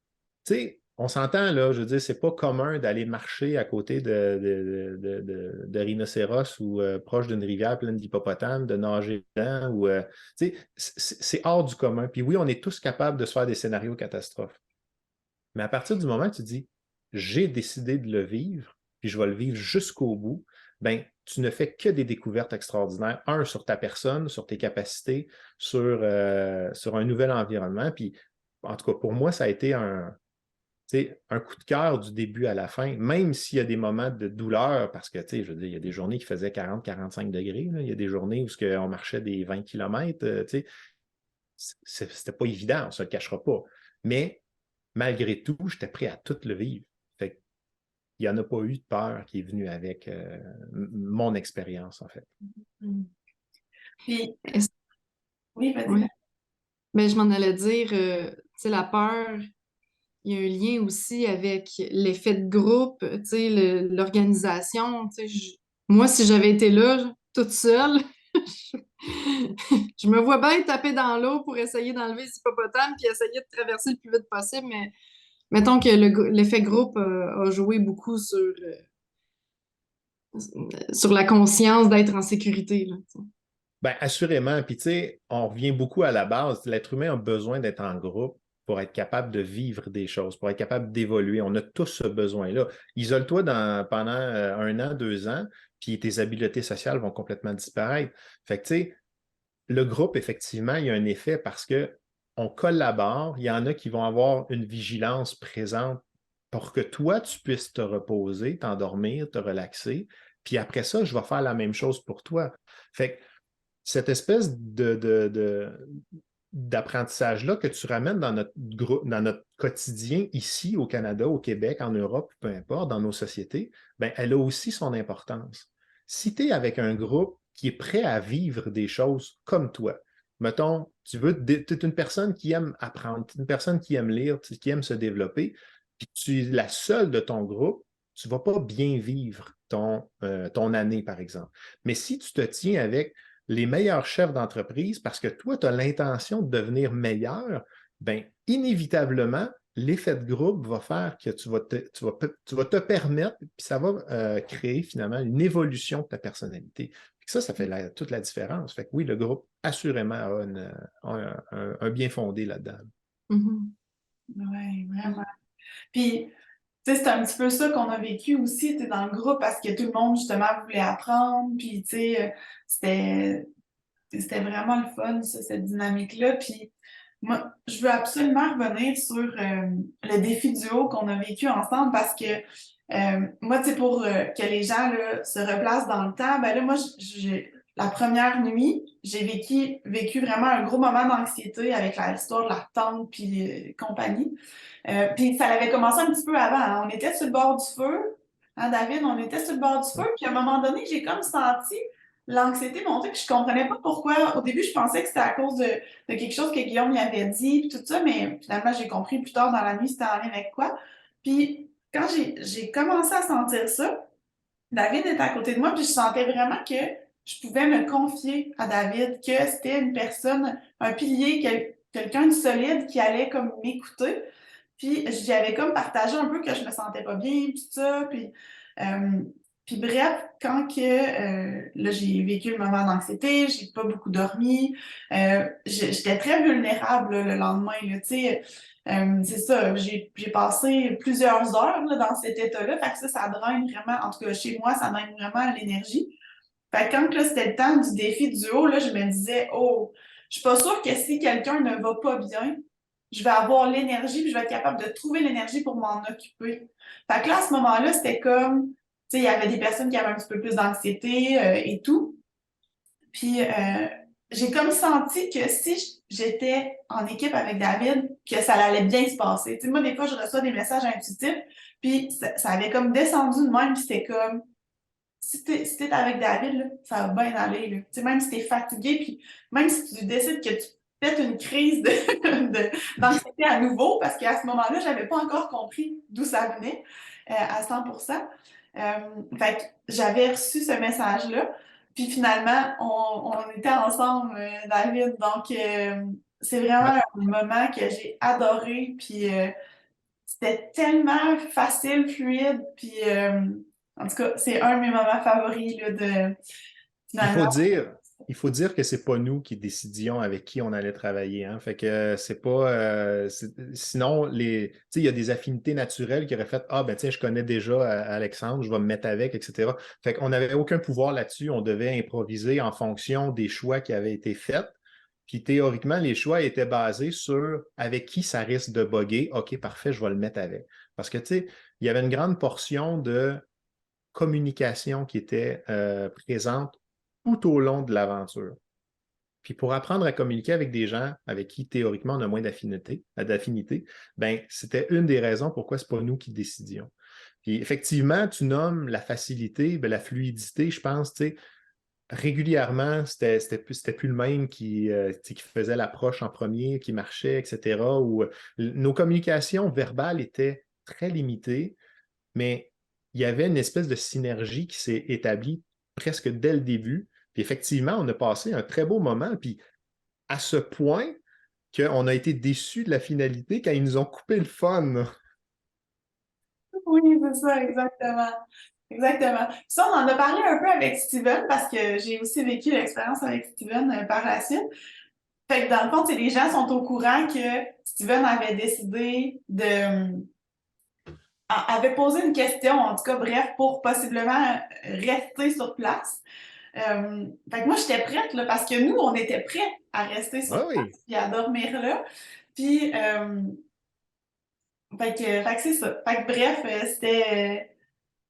tu sais, on s'entend, là, je veux dire, c'est pas commun d'aller marcher à côté de rhinocéros ou proche d'une rivière pleine d'hippopotames, de nager dedans, ou, tu sais, c'est hors du commun. Puis oui, on est tous capables de se faire des scénarios catastrophes. Mais à partir du moment où tu dis, j'ai décidé de le vivre, puis je vais le vivre jusqu'au bout, ben, tu ne fais que des découvertes extraordinaires. Un, sur ta personne, sur tes capacités, sur un nouvel environnement. Puis, en tout cas, pour moi, ça a été un coup de cœur du début à la fin, même s'il y a des moments de douleur, parce que, tu sais, je veux dire, il y a des journées qui faisaient 40-45 degrés, là. Il y a des journées où on marchait des 20 km, tu sais, c'était pas évident, on ne se le cachera pas. Mais malgré tout, j'étais prêt à tout le vivre. Fait qu'il n'y en a pas eu de peur qui est venue avec mon expérience, en fait. Mm. Puis, Est-ce- oui, vas-y. ouais. Ben, je m'en allais dire, tu sais, la peur, il y a un lien aussi avec l'effet de groupe, tu sais, l'organisation. Tu sais, moi, si j'avais été là, toute seule, je me vois bien taper dans l'eau pour essayer d'enlever les hippopotames puis essayer de traverser le plus vite possible, mais mettons que l'effet groupe a joué beaucoup sur la conscience d'être en sécurité, là, tu sais. Bien, assurément. Puis, tu sais, on revient beaucoup à la base. L'être humain a besoin d'être en groupe pour être capable de vivre des choses, pour être capable d'évoluer. On a tous ce besoin-là. Isole-toi pendant 1 an, 2 ans, puis tes habiletés sociales vont complètement disparaître. Fait que, tu sais, le groupe, effectivement, il y a un effet parce que on collabore. Il y en a qui vont avoir une vigilance présente pour que toi, tu puisses te reposer, t'endormir, te relaxer. Puis après ça, je vais faire la même chose pour toi. Fait que cette espèce d'apprentissage-là que tu ramènes dans notre quotidien ici au Canada, au Québec, en Europe, peu importe, dans nos sociétés, ben, elle a aussi son importance. Si tu es avec un groupe qui est prêt à vivre des choses comme toi, mettons, tu es une personne qui aime apprendre, une personne qui aime lire, qui aime se développer, puis tu es la seule de ton groupe, tu ne vas pas bien vivre ton année, par exemple. Mais si tu te tiens avec les meilleurs chefs d'entreprise parce que toi, tu as l'intention de devenir meilleur, bien, inévitablement, l'effet de groupe va faire que tu vas te permettre, puis ça va créer finalement une évolution de ta personnalité. Ça fait toute la différence. Fait que oui, le groupe, assurément, a un bien fondé là-dedans. Mhm. Oui, vraiment. Puis, tu sais, c'est un petit peu ça qu'on a vécu aussi, tu sais, dans le groupe, parce que tout le monde, justement, voulait apprendre. Puis, tu sais, c'était vraiment le fun, ça, cette dynamique-là. Puis, moi, je veux absolument revenir sur le défi du haut qu'on a vécu ensemble parce que moi, tu sais, pour que les gens là, se replacent dans le temps, ben là, moi, la première nuit, j'ai vécu vraiment un gros moment d'anxiété avec l'histoire de la tente puis compagnie. Puis ça avait commencé un petit peu avant, hein. On était sur le bord du feu, hein, David, on était sur le bord du feu, puis à un moment donné, j'ai comme senti l'anxiété montait, puis je comprenais pas pourquoi. Au début, je pensais que c'était à cause de quelque chose que Guillaume lui avait dit, puis tout ça, mais finalement, j'ai compris plus tard dans la nuit c'était en lien avec quoi. Puis quand j'ai commencé à sentir ça, David était à côté de moi, puis je sentais vraiment que je pouvais me confier à David, que c'était une personne, un pilier, quelqu'un de solide qui allait comme m'écouter. Puis j'avais comme partagé un peu que je me sentais pas bien, puis tout ça. Euh, puis bref, quand que là j'ai vécu le moment d'anxiété, j'ai pas beaucoup dormi, j'étais très vulnérable là, le lendemain. Là, tu sais, c'est ça, j'ai passé plusieurs heures là, dans cet état-là. Fait que ça draine vraiment, en tout cas chez moi, ça draine vraiment l'énergie. Fait que quand là, c'était le temps du défi du haut, là, je me disais, oh, je suis pas sûre que si quelqu'un ne va pas bien, je vais avoir l'énergie, puis je vais être capable de trouver l'énergie pour m'en occuper. Fait que là, à ce moment-là, c'était comme, tu sais, il y avait des personnes qui avaient un petit peu plus d'anxiété et tout. Puis j'ai comme senti que si j'étais en équipe avec David, que ça allait bien se passer. Tu sais, moi, des fois, je reçois des messages intuitifs, puis ça avait comme descendu de même, puis c'était comme, si t'es avec David, là, ça va bien aller. Là. Tu sais, même si t'es fatigué, puis même si tu décides que tu pètes une crise d'anxiété à nouveau, parce qu'à ce moment-là, j'avais pas encore compris d'où ça venait à 100%. Fait que j'avais reçu ce message-là. Puis finalement, on était ensemble, David. Donc, c'est vraiment un moment que j'ai adoré. Puis c'était tellement facile, fluide. Puis en tout cas, c'est un de mes moments favoris là, de Il faut finalement. dire, il faut dire que c'est pas nous qui décidions avec qui on allait travailler. Hein. Fait que c'est pas. Sinon, tu sais, il y a des affinités naturelles qui auraient fait ah ben tiens, je connais déjà Alexandre, je vais me mettre avec, etc. Fait qu'on n'avait aucun pouvoir là-dessus. On devait improviser en fonction des choix qui avaient été faits. Puis théoriquement, les choix étaient basés sur avec qui ça risque de bugger. OK, parfait, je vais le mettre avec. Parce que tu sais, il y avait une grande portion de communication qui était présente tout au long de l'aventure. Puis pour apprendre à communiquer avec des gens avec qui théoriquement on a moins d'affinité, ben, c'était une des raisons pourquoi ce n'est pas nous qui décidions. Puis effectivement, tu nommes la facilité, ben, la fluidité, je pense, tu sais, régulièrement, c'était plus le même qui faisait l'approche en premier, qui marchait, etc. Ou nos communications verbales étaient très limitées, mais il y avait une espèce de synergie qui s'est établie presque dès le début. Puis effectivement, on a passé un très beau moment, puis à ce point qu'on a été déçus de la finalité quand ils nous ont coupé le fun. Oui, c'est ça, exactement. Exactement. Puis ça, on en a parlé un peu avec Steven parce que j'ai aussi vécu l'expérience avec Steven par la suite. Fait que dans le fond, tu sais, les gens sont au courant que Steven avait décidé avait posé une question, en tout cas, bref, pour possiblement rester sur place. Fait que moi, j'étais prête, là, parce que nous, on était prêts à rester Ah sur oui. place et à dormir là. Puis, fait que c'est ça. Fait que bref, c'était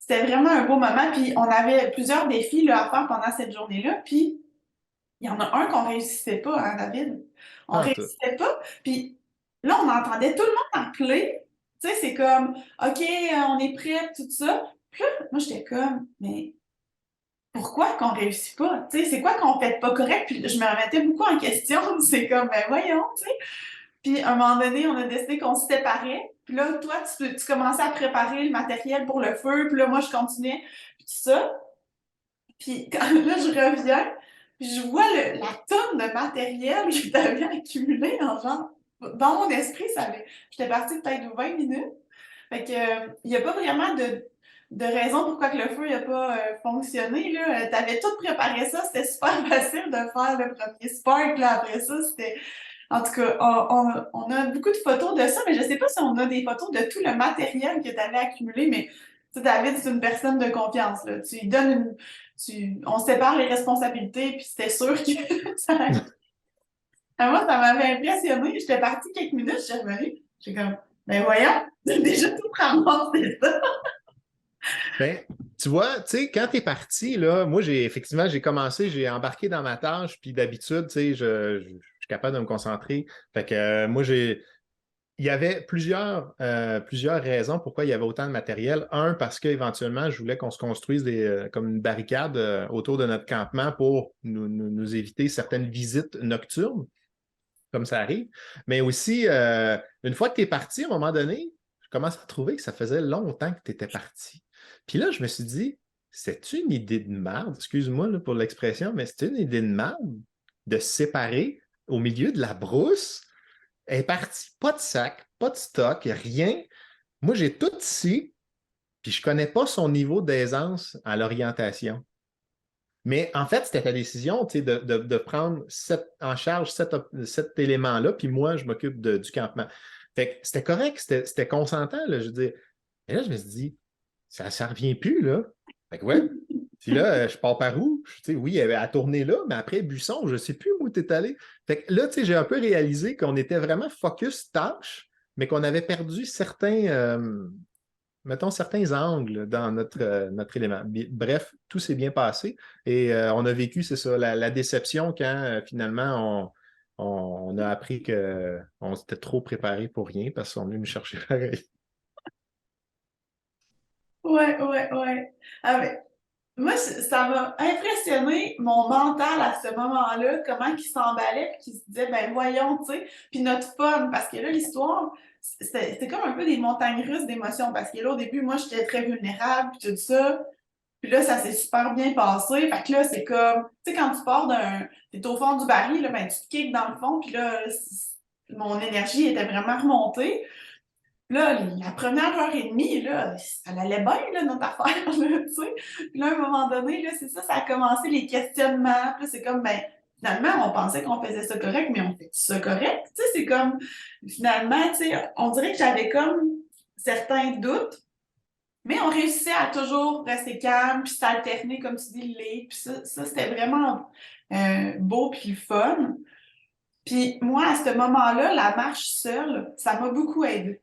vraiment un beau moment. Puis, on avait plusieurs défis là, à faire pendant cette journée-là. Puis, il y en a un qu'on réussissait pas, hein, David? On Pas en tout. réussissait pas. Puis là, on entendait tout le monde appeler. Tu sais, c'est comme, OK, on est prêt, tout ça. Puis là, moi, j'étais comme, mais pourquoi qu'on réussit pas? Tu sais, c'est quoi qu'on fait pas correct? Puis je me remettais beaucoup en question. C'est comme, ben voyons, tu sais. Puis à un moment donné, on a décidé qu'on se séparait. Puis là, toi, tu commençais à préparer le matériel pour le feu. Puis là, moi, je continuais. Puis tout ça. Puis quand là, je reviens, puis je vois la tonne de matériel que t'avais accumulé en genre. Dans mon esprit, j'étais partie peut-être 20 minutes. Fait que, il n'y a pas vraiment de raison pourquoi que le feu n'a pas fonctionné, là. T'avais tout préparé ça, c'était super facile de faire le premier spark, là. Après ça, c'était. En tout cas, on a beaucoup de photos de ça, mais je sais pas si on a des photos de tout le matériel que tu avais accumulé, mais tu sais, David, c'est une personne de confiance, là. Tu lui donnes on sépare les responsabilités, puis c'était sûr que ça allait. Moi, ça m'avait impressionné. J'étais partie quelques minutes, je suis revenue. J'étais comme, ben voyons, déjà tout ramassé ça. Ben, tu vois, tu sais, quand tu es parti, là, moi, effectivement, j'ai commencé, j'ai embarqué dans ma tâche, puis d'habitude, tu sais, je suis capable de me concentrer. Fait que moi, il y avait plusieurs raisons pourquoi il y avait autant de matériel. Un, parce qu'éventuellement, je voulais qu'on se construise comme une barricade autour de notre campement pour nous éviter certaines visites nocturnes, comme ça arrive. Mais aussi, une fois que tu es parti, à un moment donné, je commence à trouver que ça faisait longtemps que tu étais parti. Puis là, je me suis dit, c'est une idée de merde, excuse-moi là, pour l'expression, mais c'est une idée de merde de se séparer au milieu de la brousse. Elle est partie, pas de sac, pas de stock, rien. Moi, j'ai tout ici, puis je ne connais pas son niveau d'aisance à l'orientation. Mais en fait, c'était ta décision de prendre en charge cet élément-là, puis moi, je m'occupe du campement. Fait que c'était correct, c'était consentant, là, je veux dire. Et là, je me suis dit, ça ne revient plus, là. Fait que ouais. Puis là, je pars par où? Oui, elle a tourné là, mais après, Buisson, je ne sais plus où tu es allé. Fait que là, j'ai un peu réalisé qu'on était vraiment focus tâche, mais qu'on avait perdu mettons, certains angles dans notre élément. Bref, tout s'est bien passé et on a vécu, c'est ça, la déception quand finalement on a appris qu'on s'était trop préparé pour rien parce qu'on est venu nous chercher pareil. Ouais, ouais, ouais. Ah, mais moi, ça m'a impressionné mon mental à ce moment-là, comment il s'emballait, puis qu'il se disait, ben voyons, tu sais, puis notre fun, parce que là, l'histoire, c'était comme un peu des montagnes russes d'émotions, parce que là, au début, moi, j'étais très vulnérable, puis tout ça, puis là, ça s'est super bien passé, fait que là, c'est comme, tu sais, quand tu pars t'es au fond du baril, là, ben tu te kicks dans le fond, puis là, mon énergie était vraiment remontée. Là, la première heure et demie, là, ça allait bien, là, notre affaire, là, tu sais. Puis là, à un moment donné, là, c'est ça, ça a commencé les questionnements. Puis là, c'est comme, ben, finalement, on pensait qu'on faisait ça correct, mais on fait ça correct? Tu sais, c'est comme, finalement, tu sais, on dirait que j'avais comme certains doutes, mais on réussissait à toujours rester calme, puis s'alterner, comme tu dis, les. Puis ça c'était vraiment beau, puis le fun. Puis moi, à ce moment-là, la marche seule, ça m'a beaucoup aidé.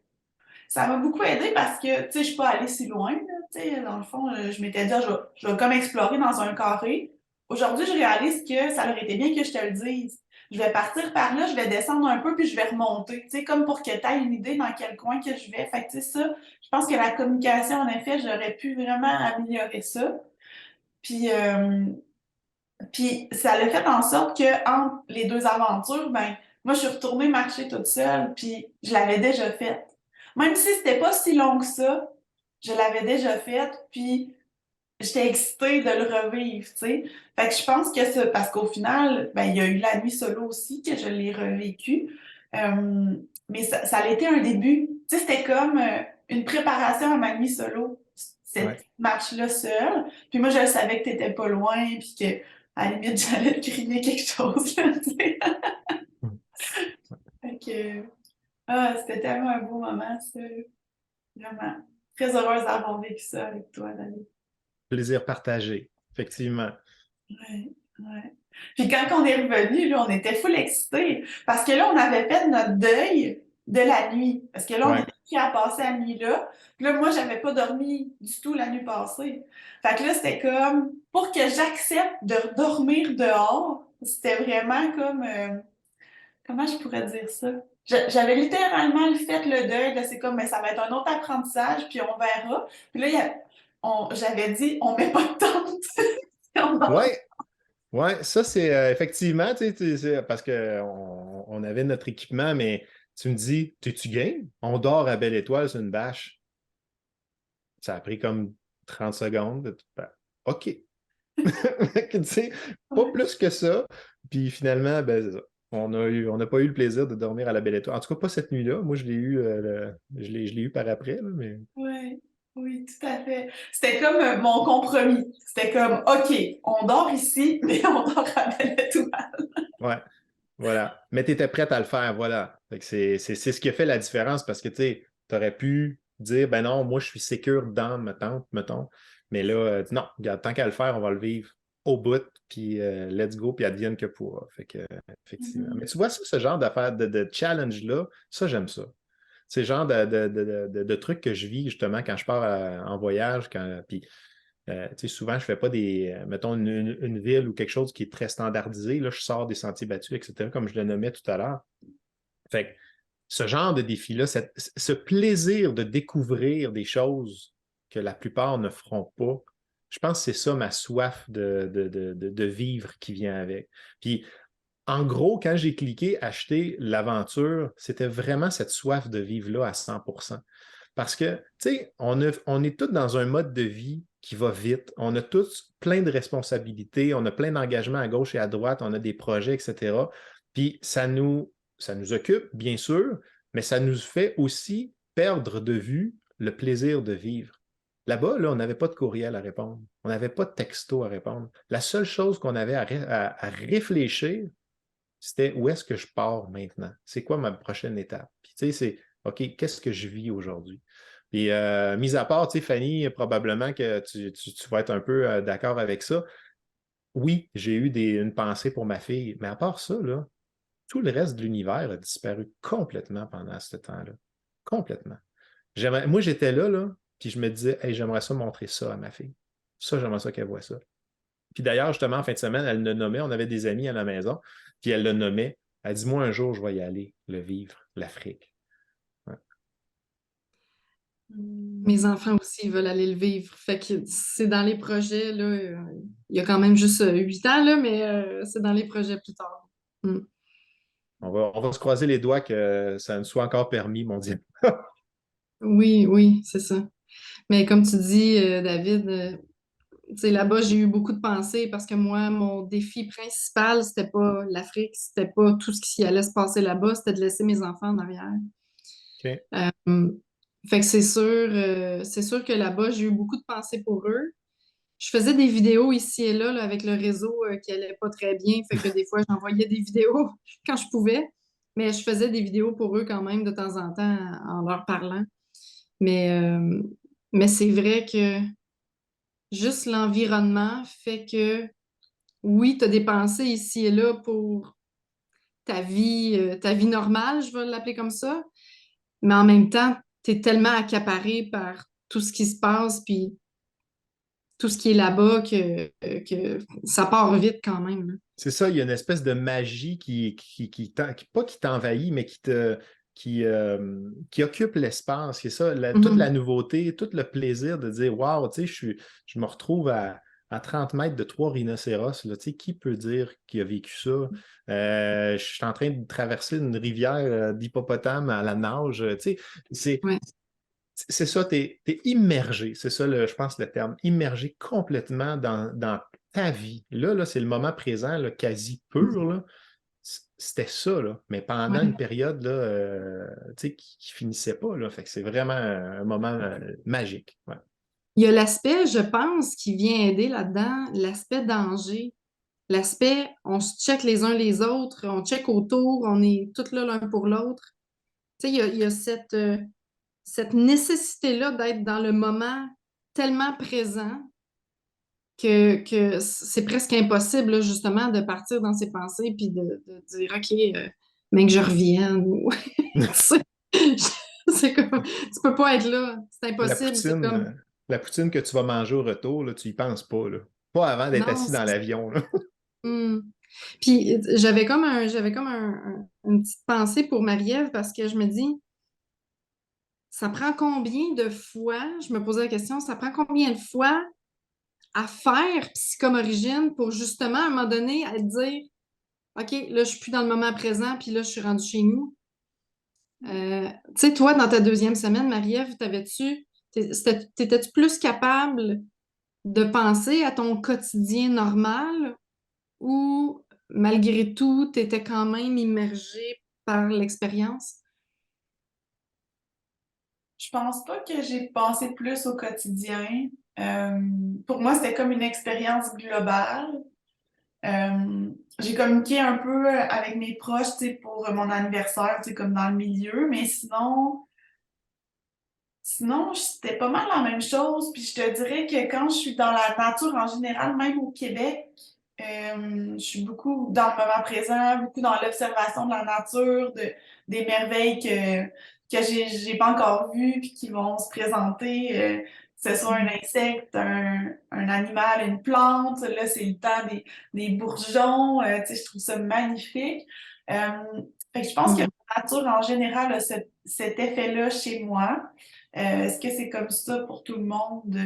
Ça m'a beaucoup aidé parce que, tu sais, je suis pas allée si loin, là, tu sais, dans le fond, je m'étais dit, ah, je vais comme explorer dans un carré. Aujourd'hui, je réalise que ça aurait été bien que je te le dise. Je vais partir par là, je vais descendre un peu, puis je vais remonter, tu sais, comme pour que tu aies une idée dans quel coin que je vais. Fait que, tu sais, ça, je pense que la communication, en effet, j'aurais pu vraiment améliorer ça. Puis, puis ça a fait en sorte que entre les deux aventures, ben moi je suis retournée marcher toute seule, puis je l'avais déjà faite. Même si c'était pas si long que ça, je l'avais déjà faite, puis j'étais excitée de le revivre, tu sais. Fait que je pense que c'est parce qu'au final, ben il y a eu la nuit solo aussi que je l'ai revécu. Euh, mais ça a été un début. Tu sais, c'était comme une préparation à ma nuit solo, Ouais. cette marche-là seule. Puis moi, je savais que t'étais pas loin, puis que à la limite, j'allais te crier quelque chose, là, tu sais. Fait que, c'était tellement un beau moment, ça. Vraiment. Très heureuse d'avoir vécu ça avec toi, David. Plaisir partagé, effectivement. Ouais, ouais. Puis quand on est revenu, là, on était full excités. Parce que là, on avait fait notre deuil de la nuit. Parce que là, on Ouais. était pris à passer la nuit là. Puis là, moi, j'avais pas dormi du tout la nuit passée. Fait que là, c'était comme, pour que j'accepte de dormir dehors, c'était vraiment comme, comment je pourrais dire ça? J'avais littéralement fait le deuil, là, c'est comme, mais ça va être un autre apprentissage, puis on verra. Puis là, j'avais dit, on met pas de tente. On dort. Ouais, ouais, ça c'est effectivement, parce qu'on avait notre équipement, mais tu me dis, tu game? On dort à Belle Étoile sur une bâche. Ça a pris comme 30 secondes. Ben, OK. Tu sais, pas Ouais. plus que ça. Puis finalement, ben, c'est ça. On n'a pas eu le plaisir de dormir à la Belle Étoile. En tout cas, pas cette nuit-là. Moi, je l'ai eu, je l'ai eu par après, là, mais Oui, oui, tout à fait. C'était comme mon compromis. C'était comme, OK, on dort ici, mais on dort à Belle-Étoile. ouais, voilà. Mais tu étais prête à le faire, voilà. Fait que c'est ce qui a fait la différence parce que tu aurais pu dire, ben non, moi, je suis sécure dans ma tente, mettons. Mais là, non, regarde, tant qu'à le faire, on va le vivre au bout, puis let's go, puis advienne que pourra. Fait que, effectivement. Mais Mhm. tu vois ça, ce genre d'affaires, de challenge-là, ça, j'aime ça. C'est le genre de trucs que je vis justement quand je pars en voyage. Puis, tu sais, souvent, je ne fais pas mettons, une ville ou quelque chose qui est très standardisé. Là, je sors des sentiers battus, etc., comme je le nommais tout à l'heure. Fait que ce genre de défi-là, ce plaisir de découvrir des choses que la plupart ne feront pas, je pense que c'est ça ma soif de vivre qui vient avec. Puis, en gros, quand j'ai cliqué acheter l'aventure, c'était vraiment cette soif de vivre-là à 100%. Parce que, tu sais, on est tous dans un mode de vie qui va vite. On a tous plein de responsabilités, on a plein d'engagements à gauche et à droite, on a des projets, etc. Puis ça nous occupe, bien sûr, mais ça nous fait aussi perdre de vue le plaisir de vivre. Là-bas, là, on n'avait pas de courriel à répondre. On n'avait pas de texto à répondre. La seule chose qu'on avait à réfléchir, c'était où est-ce que je pars maintenant? C'est quoi ma prochaine étape? Puis, tu sais, c'est OK, qu'est-ce que je vis aujourd'hui? Puis, mis à part, tu sais, Fanny, probablement que tu vas être un peu d'accord avec ça. Oui, j'ai eu une pensée pour ma fille, mais à part ça, là, tout le reste de l'univers a disparu complètement pendant ce temps-là. Complètement. Moi, j'étais là, puis je me disais, hey, j'aimerais ça montrer ça à ma fille. Ça, j'aimerais ça qu'elle voit ça. Puis d'ailleurs, justement, en fin de semaine, elle le nommait, on avait des amis à la maison, puis elle le nommait. Elle dit, moi, un jour, je vais y aller, le vivre, l'Afrique. Ouais. Mes enfants aussi, ils veulent aller le vivre. Fait que c'est dans les projets, là. Il y a quand même juste 8 ans, là, mais c'est dans les projets plus tard. Mm. On va se croiser les doigts que ça ne soit encore permis, mon Dieu. Oui, oui, c'est ça. Mais comme tu dis, David, tu sais, là-bas, j'ai eu beaucoup de pensées parce que moi, mon défi principal, c'était pas l'Afrique, c'était pas tout ce qui allait se passer là-bas, c'était de laisser mes enfants en arrière. OK. Euh, Fait que c'est sûr que là-bas, j'ai eu beaucoup de pensées pour eux. Je faisais des vidéos ici et là, avec le réseau qui allait pas très bien, fait que des fois, j'envoyais des vidéos quand je pouvais, mais je faisais des vidéos pour eux quand même de temps en temps en leur parlant. Mais, euh, mais c'est vrai que juste l'environnement fait que oui, tu as des pensées ici et là pour ta vie normale, je vais l'appeler comme ça, mais en même temps, tu es tellement accaparé par tout ce qui se passe, puis tout ce qui est là-bas que ça part vite quand même, là. C'est ça, il y a une espèce de magie pas qui t'envahit, mais qui occupe l'espace. C'est ça, toute la Mhm. nouveauté, tout le plaisir de dire, waouh, tu sais, je me retrouve à 30 mètres de trois rhinocéros, là, tu sais, qui peut dire qu'il a vécu ça? Je suis en train de traverser une rivière d'hippopotames à la nage, tu sais, Ouais. c'est ça, tu es immergé, c'est ça, je pense, le terme, immergé complètement dans ta vie. Là, c'est le moment présent, là, quasi pur, là. C'était ça, là. Mais pendant une Ouais. période là, tu sais, qui finissait pas, là. Fait que c'est vraiment un moment magique. Ouais. Il y a l'aspect, je pense, qui vient aider là-dedans, l'aspect danger. L'aspect, on se check les uns les autres, on check autour, on est tous là l'un pour l'autre. Tu sais, il y a cette nécessité-là d'être dans le moment tellement présent que c'est presque impossible, là, justement, de partir dans ses pensées puis de dire, OK, mais que je revienne. Ou- Tu sais, c'est comme, tu peux pas être là. C'est La impossible. C'est poutine, comme, euh, la poutine que tu vas manger au retour, là, tu y penses pas, là. Pas avant d'être non, assis dans l'avion, là. hmm. Puis j'avais comme une petite pensée pour Marie-Ève parce que je me dis, ça prend combien de fois, je me posais la question, ça prend combien de fois à faire Psychomorigine pour justement, à un moment donné, à te dire, OK, là, je suis plus dans le moment présent, puis là, je suis rendue chez nous. Tu sais, toi, dans ta deuxième semaine, Marie-Ève, t'étais-tu plus capable de penser à ton quotidien normal ou malgré tout, t'étais quand même immergée par l'expérience? Je pense pas que j'ai pensé plus au quotidien. Euh, pour moi, c'était comme une expérience globale. J'ai communiqué un peu avec mes proches, tu sais, pour mon anniversaire, tu sais, comme dans le milieu, mais sinon, c'était pas mal la même chose. Puis je te dirais que quand je suis dans la nature en général, même au Québec, je suis beaucoup dans le moment présent, beaucoup dans l'observation de la nature, des merveilles que j'ai pas encore vues puis qui vont se présenter, que ce soit un insecte, un animal, une plante. Là, c'est le temps des bourgeons. Tu sais, je trouve ça magnifique. Euh, Fait que je pense que Mhm. la nature, en général, a cet effet-là chez moi. Est-ce que c'est comme ça pour tout le monde?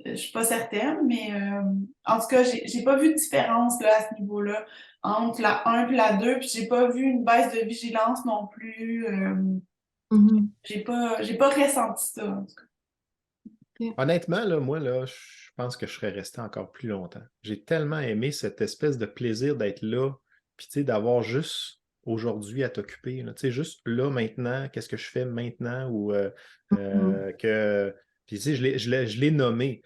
Je suis pas certaine, mais en tout cas, j'ai pas vu de différence là, à ce niveau-là entre la 1 et la 2, puis j'ai pas vu une baisse de vigilance non plus. Mhm. J'ai pas ressenti ça, en tout cas. Ok. Honnêtement, là, moi, là, je pense que je serais resté encore plus longtemps. J'ai tellement aimé cette espèce de plaisir d'être là, puis tu sais, d'avoir juste aujourd'hui à t'occuper, là. Tu sais, juste là, maintenant, qu'est-ce que je fais maintenant, ou Mhm. que... Puis tu sais, je l'ai nommé.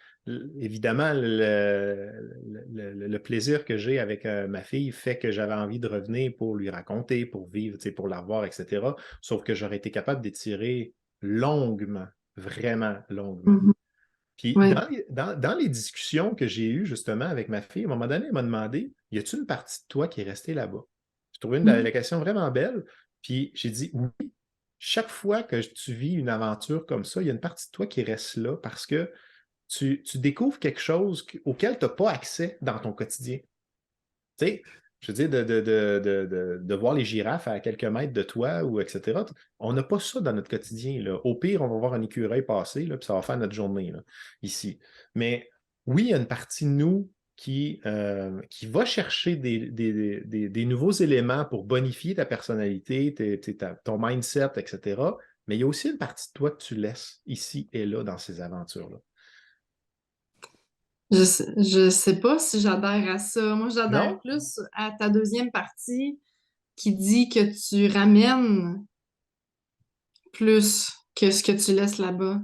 Évidemment, le plaisir que j'ai avec ma fille fait que j'avais envie de revenir pour lui raconter, pour vivre, tu sais, pour la revoir, etc. Sauf que j'aurais été capable d'étirer longuement, vraiment longuement. Mhm. Puis Ouais. dans les discussions que j'ai eues justement avec ma fille, à un moment donné, elle m'a demandé, y a-t-il une partie de toi qui est restée là-bas? J'ai trouvé Mhm. la question vraiment belle. Puis j'ai dit oui. Chaque fois que tu vis une aventure comme ça, il y a une partie de toi qui reste là parce que tu découvres quelque chose auquel tu n'as pas accès dans ton quotidien. Tu sais, je veux dire, de voir les girafes à quelques mètres de toi, ou etc. On n'a pas ça dans notre quotidien, là. Au pire, on va voir un écureuil passer, là, puis ça va faire notre journée, là, ici. Mais oui, il y a une partie de nous qui va chercher des nouveaux éléments pour bonifier ta personnalité, ton mindset, etc. Mais il y a aussi une partie de toi que tu laisses ici et là dans ces aventures-là. Je sais pas si j'adhère à ça. Moi, j'adhère Non? plus à ta deuxième partie qui dit que tu ramènes plus que ce que tu laisses là-bas.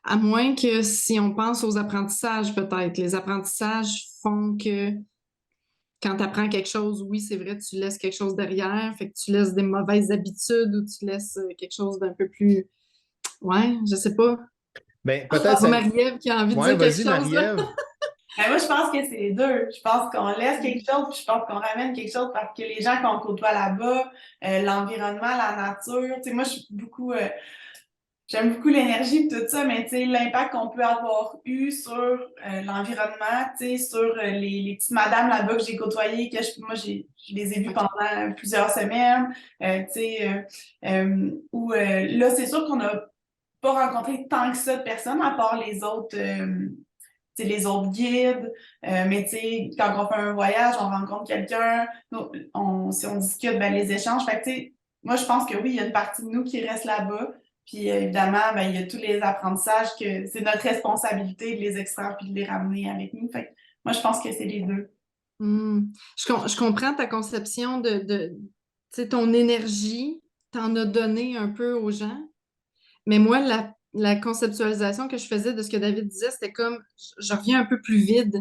À moins que si on pense aux apprentissages, peut-être. Les apprentissages font que quand tu apprends quelque chose, oui, c'est vrai, tu laisses quelque chose derrière, fait que tu laisses des mauvaises habitudes ou tu laisses quelque chose d'un peu plus... Ouais, je sais pas. Ben, Je peut-être vois ça. Marie-Ève qui a envie de Ouais, dire quelque vas-y, chose, là. Marie-Ève. Ben, moi, je pense que c'est les deux. Je pense qu'on laisse quelque chose, puis je pense qu'on ramène quelque chose parce que les gens qu'on côtoie là-bas, l'environnement, la nature, tu sais, moi, je suis beaucoup, j'aime beaucoup l'énergie et tout ça, mais tu sais, l'impact qu'on peut avoir eu sur l'environnement, tu sais, sur les petites madames là-bas que j'ai côtoyées, moi, je les ai vues OK. pendant plusieurs semaines, tu sais, où là, c'est sûr qu'on n'a pas rencontré tant que ça de personnes, à part tu sais, les autres guides, mais tu sais, quand on fait un voyage, on rencontre quelqu'un, si on discute, ben, les échanges. Fait que, tu sais, moi, je pense que oui, il y a une partie de nous qui reste là-bas. Puis évidemment, ben, il y a tous les apprentissages que c'est notre responsabilité de les extraire puis de les ramener avec nous. Fait que moi, je pense que c'est les deux. Hmm. Je comprends ta conception tu sais, ton énergie, t'en as donné un peu aux gens, mais moi, la conceptualisation que je faisais de ce que David disait, c'était comme, je reviens un peu plus vide. Tu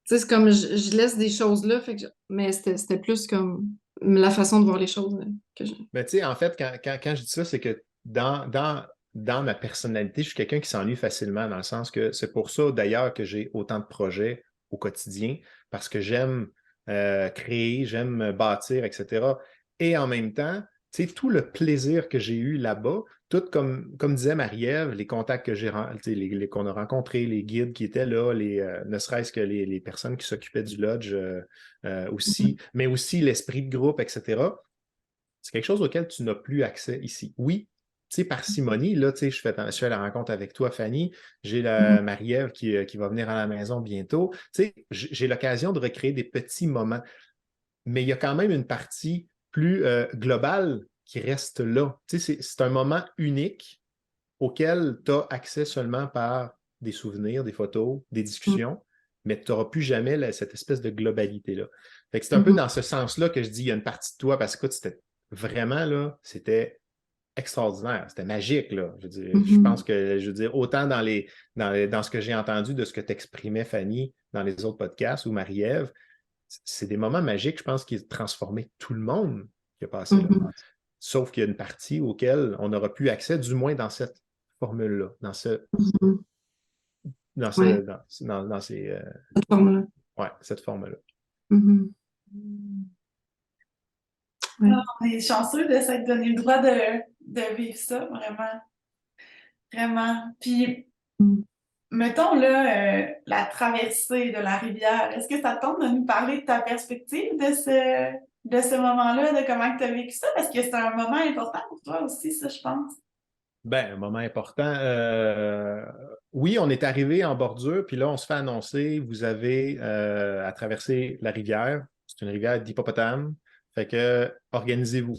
sais, c'est comme, je laisse des choses là, fait que mais c'était plus comme la façon de voir les choses que je... Mais tu sais, en fait, quand je dis ça, c'est que dans ma personnalité, je suis quelqu'un qui s'ennuie facilement, dans le sens que c'est pour ça, d'ailleurs, que j'ai autant de projets au quotidien, parce que j'aime créer, j'aime bâtir, etc. Et en même temps, tu sais, tout le plaisir que j'ai eu là-bas, tout comme disait Marie-Ève, les contacts que tu sais, qu'on a rencontrés, les guides qui étaient là, ne serait-ce que les personnes qui s'occupaient du lodge aussi, mais aussi l'esprit de groupe, etc. C'est quelque chose auquel tu n'as plus accès ici. Oui, tu sais, parcimonie, là, tu sais, je fais la rencontre avec toi, Fanny. J'ai Mhm. la Marie-Ève qui va venir à la maison bientôt. Tu sais, j'ai l'occasion de recréer des petits moments. Mais il y a quand même une partie plus globale qui reste là. Tu sais, c'est un moment unique auquel tu as accès seulement par des souvenirs, des photos, des discussions, mais tu n'auras plus jamais cette espèce de globalité-là. Fait que c'est un peu Mhm. dans ce sens-là que je dis, il y a une partie de toi, parce que écoute, c'était vraiment là, c'était extraordinaire, c'était magique, là. Je pense Mhm. que, je veux dire, autant dans ce que j'ai entendu de ce que t'exprimais, Fanny, dans les autres podcasts, ou Marie-Ève, c'est des moments magiques, je pense, qui ont transformé tout le monde qui a passé là. Mhm. Sauf qu'il y a une partie auquel on n'aura plus accès, du moins dans cette formule-là, Mhm. dans, ce, Ouais, dans ces, cette forme-là. ouais, cette forme-là. Mhm. Ouais. Ah, on est chanceux de s'être donné le droit de vivre ça, vraiment. Vraiment. Puis, Mhm. mettons là, la traversée de la rivière. Est-ce que ça te tente de nous parler de ta perspective de ce moment-là, de comment tu as vécu ça? Parce que c'est un moment important pour toi aussi, ça, je pense. Ben, un moment important. Oui, on est arrivé en bordure, puis là, on se fait annoncer, vous avez à traverser la rivière. C'est une rivière d'hippopotame. Fait que organisez-vous.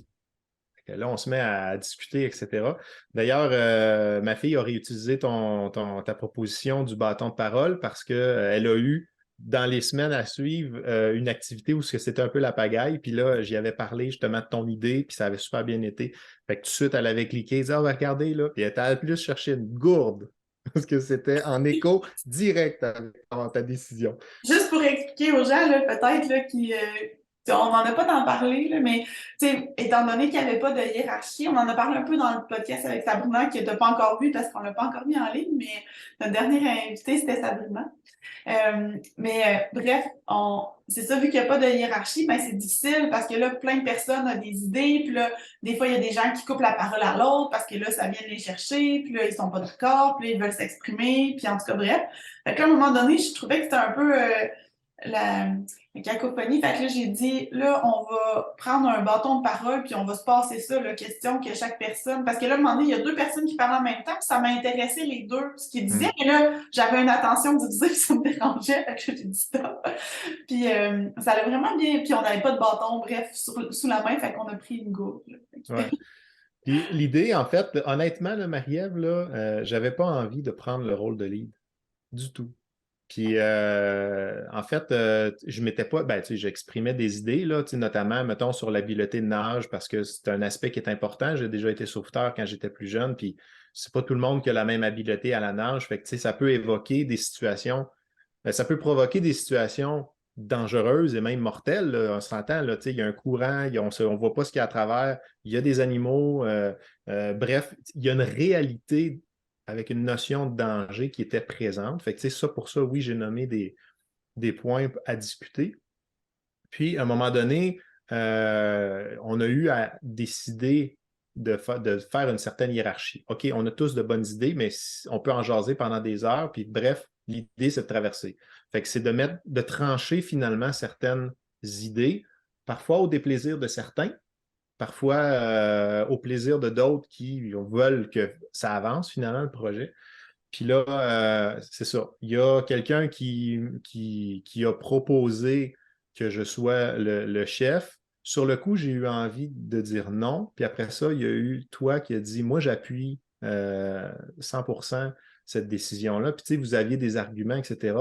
Fait que là, on se met à discuter, etc. D'ailleurs, ma fille a réutilisé ta proposition du bâton de parole parce qu'elle a eu, dans les semaines à suivre, une activité où c'était un peu la pagaille. Puis là, j'y avais parlé justement de ton idée, puis ça avait super bien été. Fait que tout de suite, elle avait cliqué, elle disait, ah, ben, regardez là. Puis elle était allée plus chercher une gourde parce que c'était en écho direct avec ta décision. Juste pour expliquer aux gens, là, peut-être, là, on n'en a pas tant parlé, là, mais étant donné qu'il n'y avait pas de hiérarchie, on en a parlé un peu dans le podcast avec Sabrina, que tu n'as pas encore vu parce qu'on ne l'a pas encore mis en ligne, mais notre dernière invitée, c'était Sabrina. Bref, c'est ça, vu qu'il n'y a pas de hiérarchie, ben, c'est difficile parce que là, plein de personnes ont des idées, puis là, des fois, il y a des gens qui coupent la parole à l'autre parce que là, ça vient les chercher, puis là, ils sont pas d'accord, puis là, ils veulent s'exprimer, puis en tout cas, bref. Fait que là, à un moment donné, je trouvais que c'était un peu la, la cacophonie. Fait que là, j'ai dit, là, on va prendre un bâton de parole, puis on va se passer ça, la question que chaque personne. Parce que là, à un moment donné, il y a deux personnes qui parlent en même temps, puis ça m'a intéressé les deux, ce qu'ils disaient. Mais là, j'avais une attention divisée, puis ça me dérangeait. Fait que j'ai dit stop. Puis ça allait vraiment bien. Puis on n'avait pas de bâton, bref, sous la main, fait qu'on a pris une gourde. Ouais. Puis l'idée, en fait, honnêtement, là, Marie-Ève, là, j'avais pas envie de prendre le rôle de lead du tout. Puis, en fait, je m'étais pas, ben, tu sais, j'exprimais des idées, là, tu sais, notamment, mettons, sur l'habileté de nage, parce que c'est un aspect qui est important. J'ai déjà été sauveteur quand j'étais plus jeune, puis c'est pas tout le monde qui a la même habileté à la nage. Fait que, tu sais, ça peut évoquer des situations, ça peut provoquer des situations dangereuses et même mortelles, là. On s'entend, là, tu sais, il y a un courant, on voit pas ce qu'il y a à travers, il y a des animaux, bref, il y a une réalité avec une notion de danger qui était présente. Fait que, tu sais, ça, pour ça, oui, j'ai nommé des points à discuter. Puis, à un moment donné, on a eu à décider de faire une certaine hiérarchie. OK, on a tous de bonnes idées, mais on peut en jaser pendant des heures. Puis, bref, l'idée, c'est de traverser. Fait que c'est de trancher finalement certaines idées, parfois au déplaisir de certains, parfois au plaisir de d'autres qui veulent que ça avance finalement le projet. Puis là, c'est ça. Il y a quelqu'un qui a proposé que je sois le chef. Sur le coup, j'ai eu envie de dire non. Puis après ça, il y a eu toi qui a dit, moi, j'appuie 100% cette décision-là. Puis tu sais, vous aviez des arguments, etc.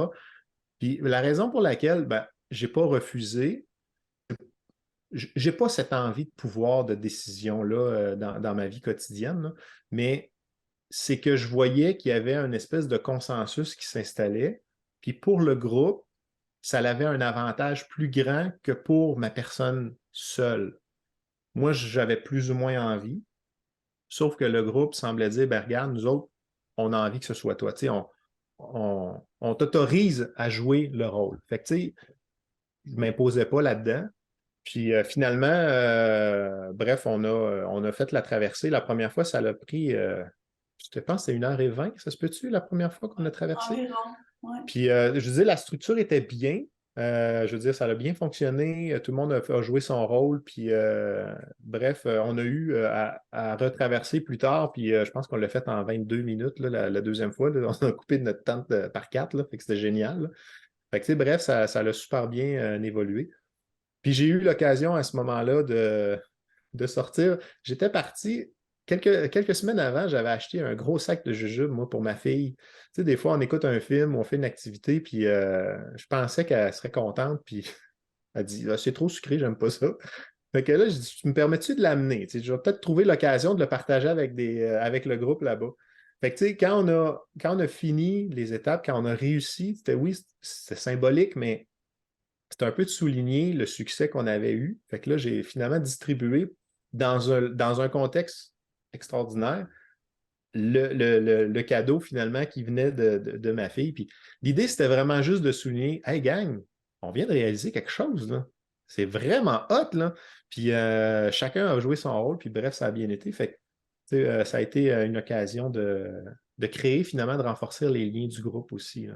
Puis la raison pour laquelle je n'ai pas refusé, j'ai pas cette envie de pouvoir de décision-là dans ma vie quotidienne, là, mais c'est que je voyais qu'il y avait une espèce de consensus qui s'installait. Puis pour le groupe, ça avait un avantage plus grand que pour ma personne seule. Moi, j'avais plus ou moins envie, sauf que le groupe semblait dire, ben regarde, nous autres, on a envie que ce soit toi. Tu sais, on t'autorise à jouer le rôle. Fait que, tu sais, je ne m'imposais pas là-dedans. Puis finalement, bref, on a fait la traversée. La première fois, ça l'a pris, je pense, c'est 1h20, ça se peut-tu, la première fois qu'on a traversé? Environ, ouais. Puis je disais, la structure était bien. Je veux dire, ça a bien fonctionné. Tout le monde a joué son rôle. Puis bref, on a eu à retraverser plus tard. Puis je pense qu'on l'a fait en 22 minutes, là, la deuxième fois. Là. On a coupé de notre tente par 4, là, fait que c'était génial. Là. Fait que, tu sais, bref, ça a super bien évolué. Puis j'ai eu l'occasion à ce moment-là de sortir. J'étais parti, quelques semaines avant, j'avais acheté un gros sac de jujubes, moi, pour ma fille. Tu sais, des fois, on écoute un film, on fait une activité, puis je pensais qu'elle serait contente, puis elle dit, ah, c'est trop sucré, j'aime pas ça. Fait que là, je dis, tu me permets-tu de l'amener? Tu sais, je vais peut-être trouver l'occasion de le partager avec le groupe là-bas. Fait que, tu sais, quand on a fini les étapes, quand on a réussi, c'était symbolique, mais c'est un peu de souligner le succès qu'on avait eu. Fait que là, j'ai finalement distribué dans un contexte extraordinaire le cadeau finalement qui venait de ma fille. Puis l'idée, c'était vraiment juste de souligner, hey gang, on vient de réaliser quelque chose, là. C'est vraiment hot, là. Puis chacun a joué son rôle, puis bref, ça a bien été. Fait que ça a été une occasion de créer, finalement, de renforcer les liens du groupe aussi, là.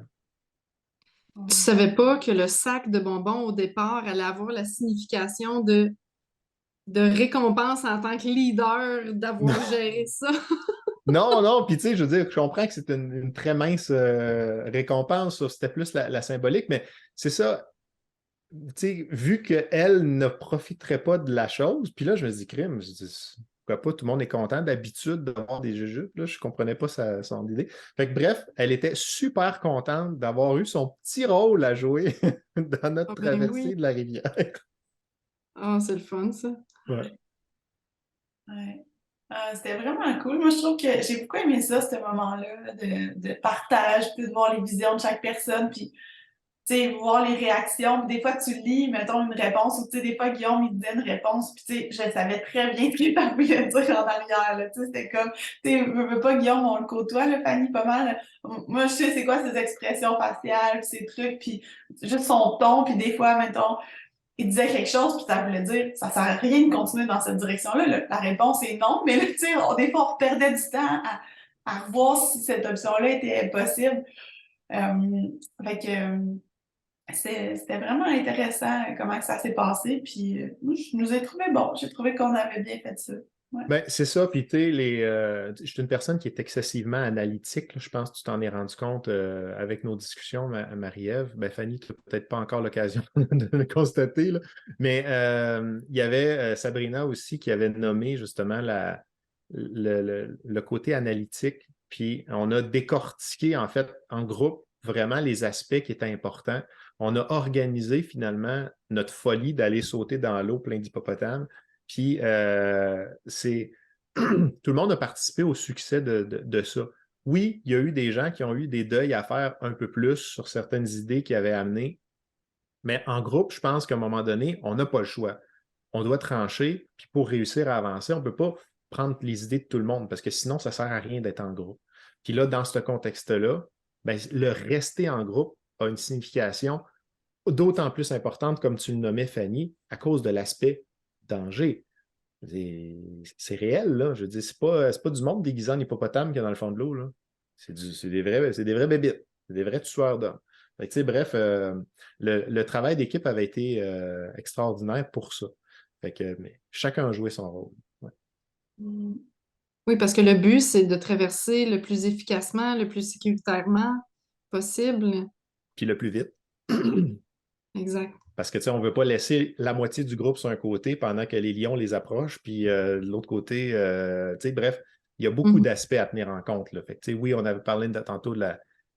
Tu savais pas que le sac de bonbons au départ allait avoir la signification de de récompense en tant que leader d'avoir géré ça. Non, non, puis tu sais, je veux dire, je comprends que c'est une très mince récompense, ça, c'était plus la symbolique, mais c'est ça, tu sais, vu qu'elle ne profiterait pas de la chose, puis là, je me dis, crime, je dis, pourquoi pas, tout le monde est content d'habitude d'avoir des jujubes, là, je comprenais pas son idée. Fait que bref, elle était super contente d'avoir eu son petit rôle à jouer dans notre Ah ben oui. traversée de la rivière. Ah, c'est le fun, ça. Ouais. Ouais. C'était vraiment cool. Moi, je trouve que j'ai beaucoup aimé ça, ce moment-là de partage, puis de voir les visions de chaque personne, puis tu sais, voir les réactions. Puis des fois, tu lis, mettons, une réponse, ou tu sais, des fois, Guillaume, il te disait une réponse, puis tu sais, je savais très bien ce qu'il avait le dire en arrière, là. Tu sais, c'était comme, tu sais, veux pas, Guillaume, on le côtoie, là, Fanny, pas mal. Moi, je sais c'est quoi ses expressions faciales, puis ses trucs, puis juste son ton, puis des fois, mettons, il disait quelque chose, puis ça voulait dire, ça sert à rien de continuer dans cette direction-là. La réponse est non, mais là, tu sais, des fois, on perdait du temps à revoir si cette option-là était possible. Euh, fait que c'était vraiment intéressant comment ça s'est passé, puis moi, je nous ai trouvé bon. J'ai trouvé qu'on avait bien fait ça. Ouais. Ben, c'est ça, puis tu sais, je suis une personne qui est excessivement analytique, là. Je pense que tu t'en es rendu compte avec nos discussions, Marie-Ève. Ben, Fanny, tu n'as peut-être pas encore l'occasion de le constater, là. Mais il y avait Sabrina aussi qui avait nommé justement le côté analytique, puis on a décortiqué en fait en groupe vraiment les aspects qui étaient importants. On a organisé finalement notre folie d'aller sauter dans l'eau plein d'hippopotames. Puis, tout le monde a participé au succès de ça. Oui, il y a eu des gens qui ont eu des deuils à faire un peu plus sur certaines idées qu'ils avaient amenées, mais en groupe, je pense qu'à un moment donné, on n'a pas le choix. On doit trancher, puis pour réussir à avancer, on ne peut pas prendre les idées de tout le monde, parce que sinon, ça ne sert à rien d'être en groupe. Puis là, dans ce contexte-là, ben, le rester en groupe a une signification d'autant plus importante, comme tu le nommais, Fanny, à cause de l'aspect danger. C'est réel, là. Je veux dire, c'est pas du monde déguisé en hippopotame qu'il y a dans le fond de l'eau, là. C'est des vrais bébites. C'est des vrais tueurs d'hommes. Fait que, tu sais, bref, le travail d'équipe avait été extraordinaire pour ça. Fait que, mais chacun a joué son rôle. Ouais. Mm. Oui, parce que le but, c'est de traverser le plus efficacement, le plus sécuritairement possible. Puis le plus vite. Exact. Parce que, tu sais, on ne veut pas laisser la moitié du groupe sur un côté pendant que les lions les approchent, puis de l'autre côté, tu sais, bref, il y a beaucoup Mhm. d'aspects à tenir en compte, là. Fait que, tu sais, oui, on avait parlé tantôt de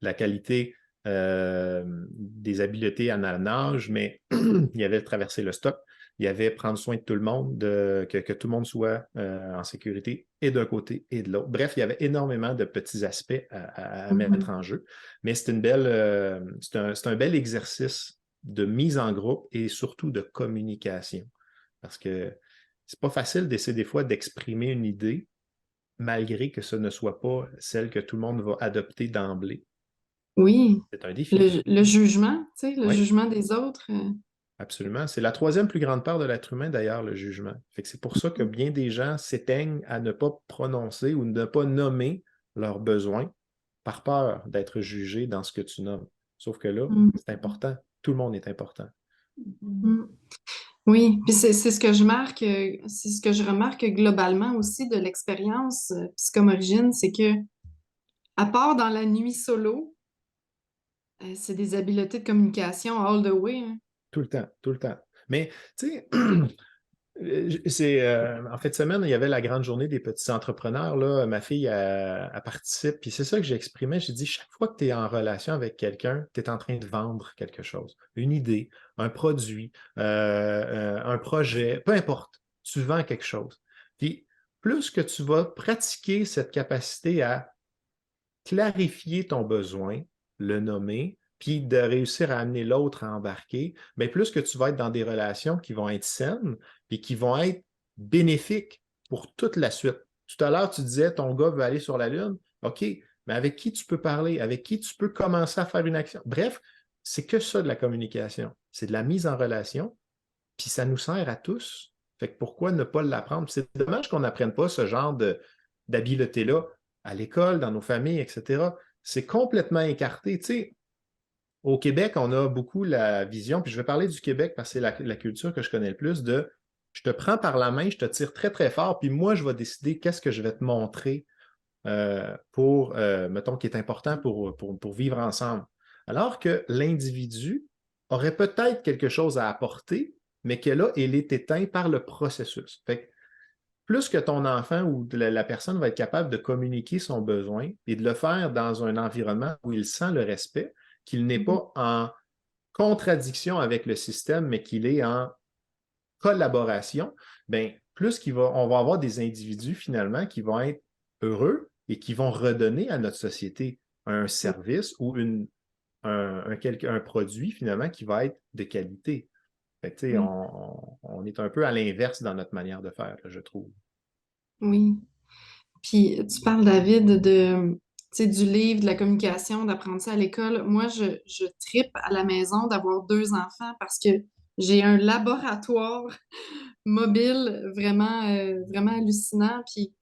la qualité des habiletés à la nage, mais il y avait traverser le stock, il y avait prendre soin de tout le monde, que tout le monde soit en sécurité, et d'un côté et de l'autre. Bref, il y avait énormément de petits aspects à mettre Mhm. en jeu, mais c'est c'est un bel exercice de mise en groupe et surtout de communication. Parce que c'est pas facile d'essayer des fois d'exprimer une idée malgré que ce ne soit pas celle que tout le monde va adopter d'emblée. Oui. C'est un défi. Le jugement, tu sais, le Oui, jugement des autres. absolument. C'est la troisième plus grande part de l'être humain, d'ailleurs, le jugement. Fait que c'est pour ça que bien des gens s'éteignent à ne pas prononcer ou ne pas nommer leurs besoins par peur d'être jugé dans ce que tu nommes. Sauf que là, Mhm. c'est important. Tout le monde est important. Mm. Mhm. Oui, puis c'est ce que je marque, c'est ce que je remarque globalement aussi de l'expérience Psychomorigine, c'est que à part dans la nuit solo, c'est des habiletés de communication all the way, hein. Tout le temps, tout le temps. Mais, tu sais, en fin de semaine, il y avait la grande journée des petits entrepreneurs. Là. Ma fille, elle participe. Puis c'est ça que j'ai exprimé. J'ai dit, chaque fois que tu es en relation avec quelqu'un, tu es en train de vendre quelque chose. Une idée, un produit, un projet, peu importe. Tu vends quelque chose. Puis plus que tu vas pratiquer cette capacité à clarifier ton besoin, le nommer, puis de réussir à amener l'autre à embarquer, bien, plus que tu vas être dans des relations qui vont être saines, puis qui vont être bénéfiques pour toute la suite. Tout à l'heure, tu disais, ton gars veut aller sur la Lune. OK, mais avec qui tu peux parler? Avec qui tu peux commencer à faire une action? Bref, c'est que ça de la communication. C'est de la mise en relation, puis ça nous sert à tous. Fait que pourquoi ne pas l'apprendre? C'est dommage qu'on n'apprenne pas ce genre d'habileté-là à l'école, dans nos familles, etc. C'est complètement écarté. Tu sais, au Québec, on a beaucoup la vision, puis je vais parler du Québec parce que c'est la culture que je connais le plus, de je te prends par la main, je te tire très, très fort, puis moi, je vais décider qu'est-ce que je vais te montrer mettons, qui est important pour vivre ensemble. Alors que l'individu aurait peut-être quelque chose à apporter, mais que là, il est éteint par le processus. Fait que plus que ton enfant ou la personne va être capable de communiquer son besoin et de le faire dans un environnement où il sent le respect, qu'il n'est pas en contradiction avec le système, mais qu'il est en collaboration, bien, on va avoir des individus finalement qui vont être heureux et qui vont redonner à notre société un service ou un produit finalement qui va être de qualité. Fait que, Oui. on est un peu à l'inverse dans notre manière de faire, là, je trouve. Oui. Puis tu parles, David, du livre, de la communication, d'apprendre ça à l'école. Moi, je tripe à la maison d'avoir 2 enfants parce que j'ai un laboratoire mobile vraiment hallucinant. Puis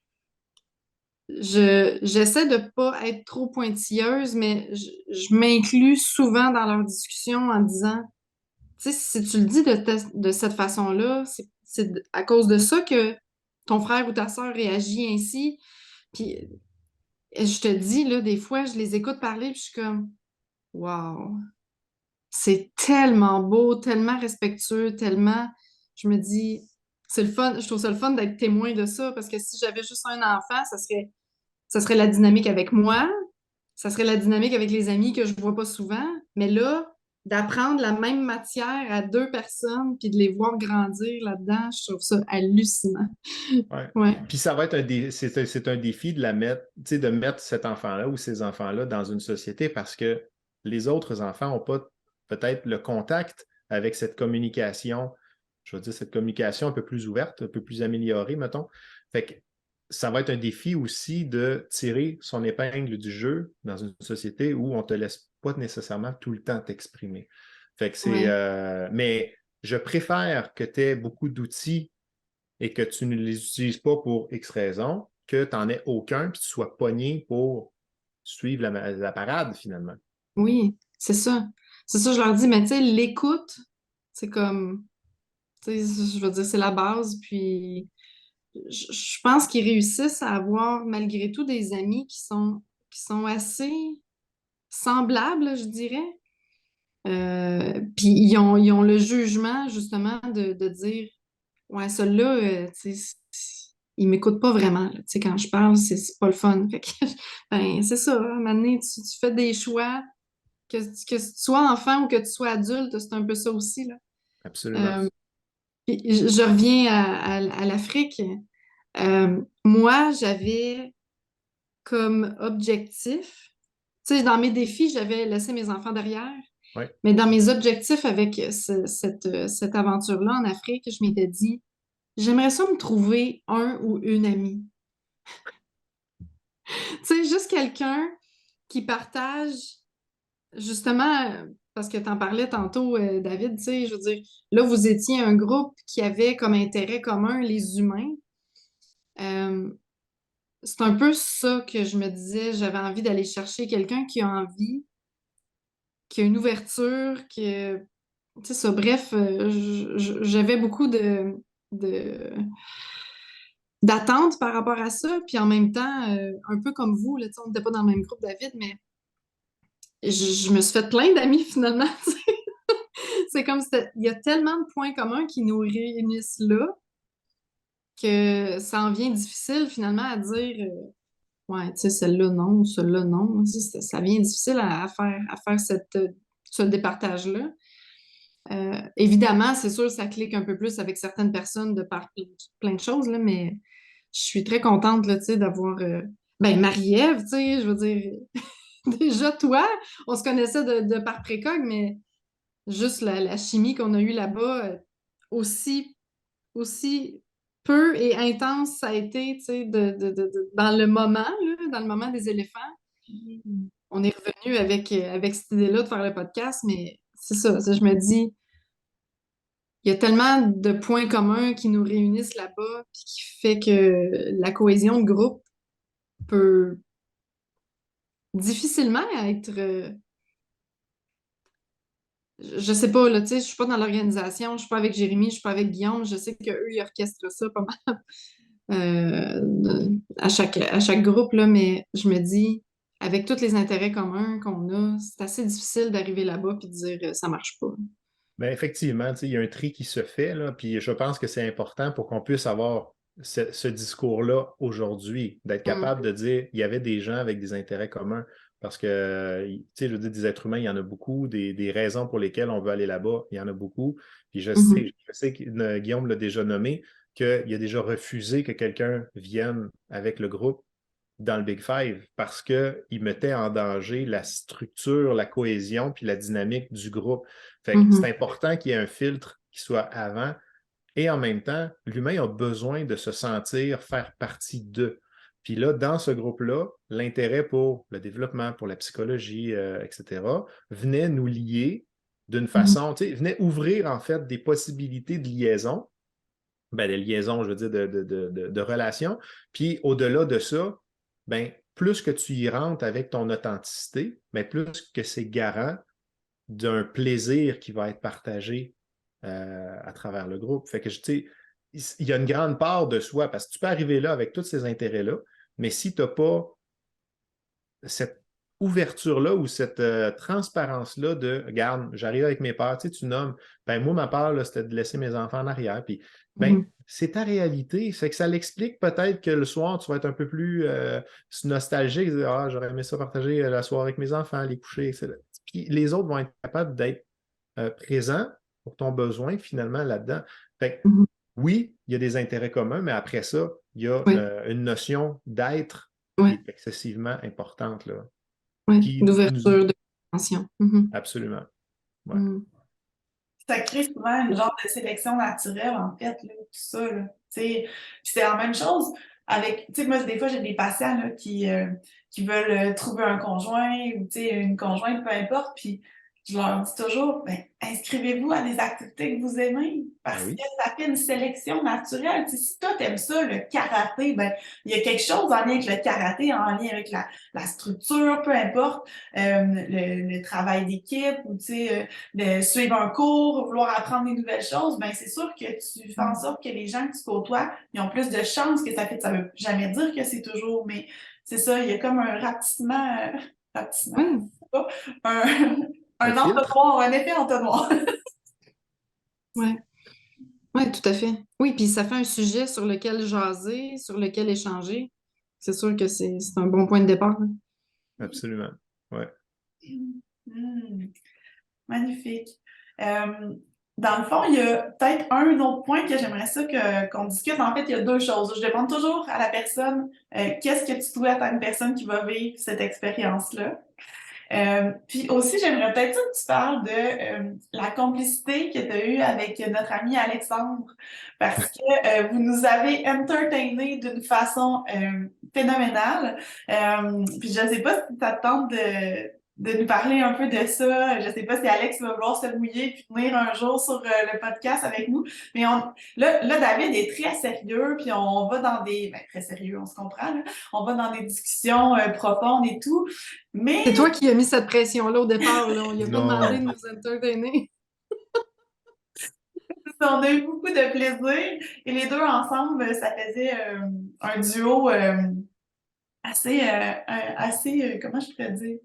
j'essaie de pas être trop pointilleuse, mais je m'inclus souvent dans leurs discussions en disant, tu sais, si tu le dis de cette façon-là, c'est à cause de ça que ton frère ou ta sœur réagit ainsi. Puis je te dis, là, des fois, je les écoute parler, puis je suis comme, waouh, c'est tellement beau, tellement respectueux, tellement. Je me dis, c'est le fun, je trouve ça le fun d'être témoin de ça, parce que si j'avais juste un enfant, ça serait la dynamique avec moi, ça serait la dynamique avec les amis que je vois pas souvent, mais là, d'apprendre la même matière à 2 personnes, puis de les voir grandir là-dedans, je trouve ça hallucinant. Ouais. Ouais, Puis ça va être c'est un défi de la mettre, tu sais, de mettre cet enfant-là ou ces enfants-là dans une société parce que les autres enfants n'ont pas peut-être le contact avec cette communication, je veux dire, cette communication un peu plus ouverte, un peu plus améliorée, mettons. Fait que ça va être un défi aussi de tirer son épingle du jeu dans une société où on ne te laisse pas nécessairement tout le temps t'exprimer. Fait que ouais. mais je préfère que tu aies beaucoup d'outils et que tu ne les utilises pas pour X raisons, que tu n'en aies aucun puis tu sois pogné pour suivre la parade finalement. Oui, c'est ça. C'est ça, je leur dis, mais tu sais, l'écoute, c'est comme, tu sais, je veux dire, c'est la base. Puis, je pense qu'ils réussissent à avoir, malgré tout, des amis qui sont assez semblables, je dirais. Puis, ils ont le jugement, justement, de dire, ouais, celui-là, tu sais, il m'écoute pas vraiment, là. Tu sais, quand je parle, c'est pas le fun. Fait que, ben, c'est ça, à un moment donné, tu fais des choix. Que tu sois enfant ou que tu sois adulte, c'est un peu ça aussi, là. Absolument. Euh, puis je reviens à l'Afrique. Moi, j'avais comme objectif, tu sais, dans mes défis, j'avais laissé mes enfants derrière, Oui, mais dans mes objectifs avec cette aventure-là en Afrique, je m'étais dit, j'aimerais ça me trouver un ou une amie. Tu sais, juste quelqu'un qui partage. Justement, parce que tu en parlais tantôt, David, tu sais, je veux dire, là, vous étiez un groupe qui avait comme intérêt commun les humains. Euh, c'est un peu ça que je me disais, j'avais envie d'aller chercher quelqu'un qui a envie, qui a une ouverture, tu sais, ça, bref, j'avais beaucoup de- d'attentes par rapport à ça, puis en même temps, un peu comme vous, là, tu sais, on n'était pas dans le même groupe, David, mais je me suis fait plein d'amis finalement. C'est comme il y a tellement de points communs qui nous réunissent là que ça en vient difficile finalement à dire ouais, tu sais, celle-là non, celle-là non. Tu sais, ça vient difficile à faire ce départage-là. Évidemment, c'est sûr, ça clique un peu plus avec certaines personnes de par plein de choses, là, mais je suis très contente là, tu sais, d'avoir ben, Marie-Ève, tu sais, je veux dire, déjà toi, on se connaissait de par précog, mais juste la chimie qu'on a eue là-bas, aussi peu et intense ça a été, tu sais, dans le moment, là, dans le moment des éléphants. On est revenu avec cette idée-là de faire le podcast, mais c'est ça, je me dis, il y a tellement de points communs qui nous réunissent là-bas, puis qui fait que la cohésion de groupe peut difficilement être, je sais pas, là, tu sais, je suis pas dans l'organisation, je suis pas avec Jérémy, je suis pas avec Guillaume, je sais qu'eux, ils orchestrent ça pas mal à chaque groupe, là, mais je me dis, avec tous les intérêts communs qu'on a, c'est assez difficile d'arriver là-bas et de dire ça marche pas. Ben, effectivement, tu sais, il y a un tri qui se fait, là, puis je pense que c'est important pour qu'on puisse avoir ce discours-là aujourd'hui, d'être Mm. capable de dire il y avait des gens avec des intérêts communs. Parce que, tu sais, je veux dire, des êtres humains, il y en a beaucoup, des raisons pour lesquelles on veut aller là-bas, il y en a beaucoup. Puis Mhm. je sais que Guillaume l'a déjà nommé, qu'il a déjà refusé que quelqu'un vienne avec le groupe dans le Big Five parce qu'il mettait en danger la structure, la cohésion puis la dynamique du groupe. Fait que c'est Mhm. important qu'il y ait un filtre qui soit avant et en même temps, l'humain a besoin de se sentir faire partie d'eux. Puis là, dans ce groupe-là, l'intérêt pour le développement, pour la psychologie, etc., venait nous lier d'une Mhm. façon, tu sais, venait ouvrir en fait des possibilités de liaison, ben, des liaisons, je veux dire, de relations. Puis au-delà de ça, ben, plus que tu y rentres avec ton authenticité, ben, plus que c'est garant d'un plaisir qui va être partagé à travers le groupe. Fait que, tu sais, il y a une grande part de soi, parce que tu peux arriver là avec tous ces intérêts-là, mais si tu n'as pas cette ouverture-là ou cette transparence-là de, regarde, j'arrive avec mes peurs, tu sais, tu nommes, ben moi, ma peur, là, c'était de laisser mes enfants en arrière, puis, ben, Mhm. c'est ta réalité. C'est que ça l'explique peut-être que le soir, tu vas être un peu plus nostalgique, dire, ah, j'aurais aimé ça partager la soirée avec mes enfants, les coucher, etc. Puis les autres vont être capables d'être présents pour ton besoin, finalement, là-dedans. Fait que, Mhm. oui, il y a des intérêts communs, mais après ça, il y a Oui, une notion d'être qui oui, est excessivement importante, là, oui. qui nous... D'ouverture, de compréhension. Mhm. Absolument, ouais. Mhm. Ça crée souvent une genre de sélection naturelle, en fait, là, tout ça, là. Tu sais, puis c'est la même chose avec, tu sais, moi, des fois, j'ai des patients, là, qui veulent trouver un conjoint ou, tu sais, une conjointe, peu importe, puis je leur dis toujours, ben, inscrivez-vous à des activités que vous aimez, Ben parce que oui, ça fait une sélection naturelle. Tu sais, si toi, t'aimes ça, le karaté, ben, il y a quelque chose en lien avec le karaté, en lien avec la structure, peu importe, le travail d'équipe, ou, tu sais, de suivre un cours, vouloir apprendre des nouvelles choses, ben c'est sûr que tu fais en sorte que les gens que tu côtoies, ils ont plus de chances que ça fait. Ça veut jamais dire que c'est toujours, mais c'est ça, il y a comme un rapetissement, rapetissement, Oui, pas, un, un un filtre, entonnoir, un effet entonnoir. oui, oui, tout à fait. Oui, puis ça fait un sujet sur lequel jaser, sur lequel échanger. C'est sûr que c'est un bon point de départ, hein. absolument, ouais. Hmm, magnifique. Euh, Dans le fond, il y a peut-être un autre point que j'aimerais ça qu'on discute. En fait, il y a deux choses. Je demande toujours à la personne qu'est-ce que tu souhaites à une personne qui va vivre cette expérience-là. Puis aussi, j'aimerais peut-être ça que tu parles de la complicité que tu as eue avec notre ami Alexandre, parce que vous nous avez entertainés d'une façon phénoménale. Puis je ne sais pas si ça te tente de nous parler un peu de ça. Je ne sais pas si Alex va vouloir se mouiller puis venir un jour sur le podcast avec nous. Mais là, David est très sérieux, puis on va dans des... Ben, très sérieux, on se comprend, là. On va dans des discussions profondes et tout. C'est Mais toi qui as mis cette pression-là au départ, là. On lui a pas demandé de Non, nous entertainer. on a eu beaucoup de plaisir et les deux ensemble, ça faisait un duo assez, comment je pourrais dire?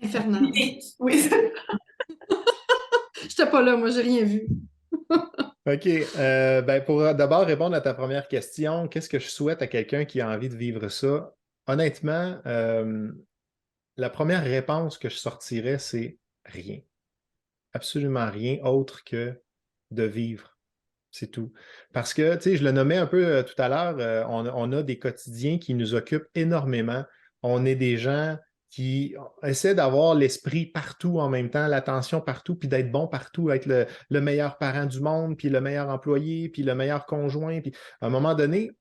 Infernal. Unique. Oui. J'étais pas là, moi, j'ai rien vu. OK. Ben pour d'abord répondre à ta première question, qu'est-ce que je souhaite à quelqu'un qui a envie de vivre ça? Honnêtement, la première réponse que je sortirais, c'est rien. Absolument rien autre que de vivre. C'est tout. Parce que, tu sais, je le nommais un peu tout à l'heure, on a des quotidiens qui nous occupent énormément. On est des gens qui essaient d'avoir l'esprit partout en même temps, l'attention partout, puis d'être bon partout, être le meilleur parent du monde, puis le meilleur employé, puis le meilleur conjoint. Puis à un moment donné,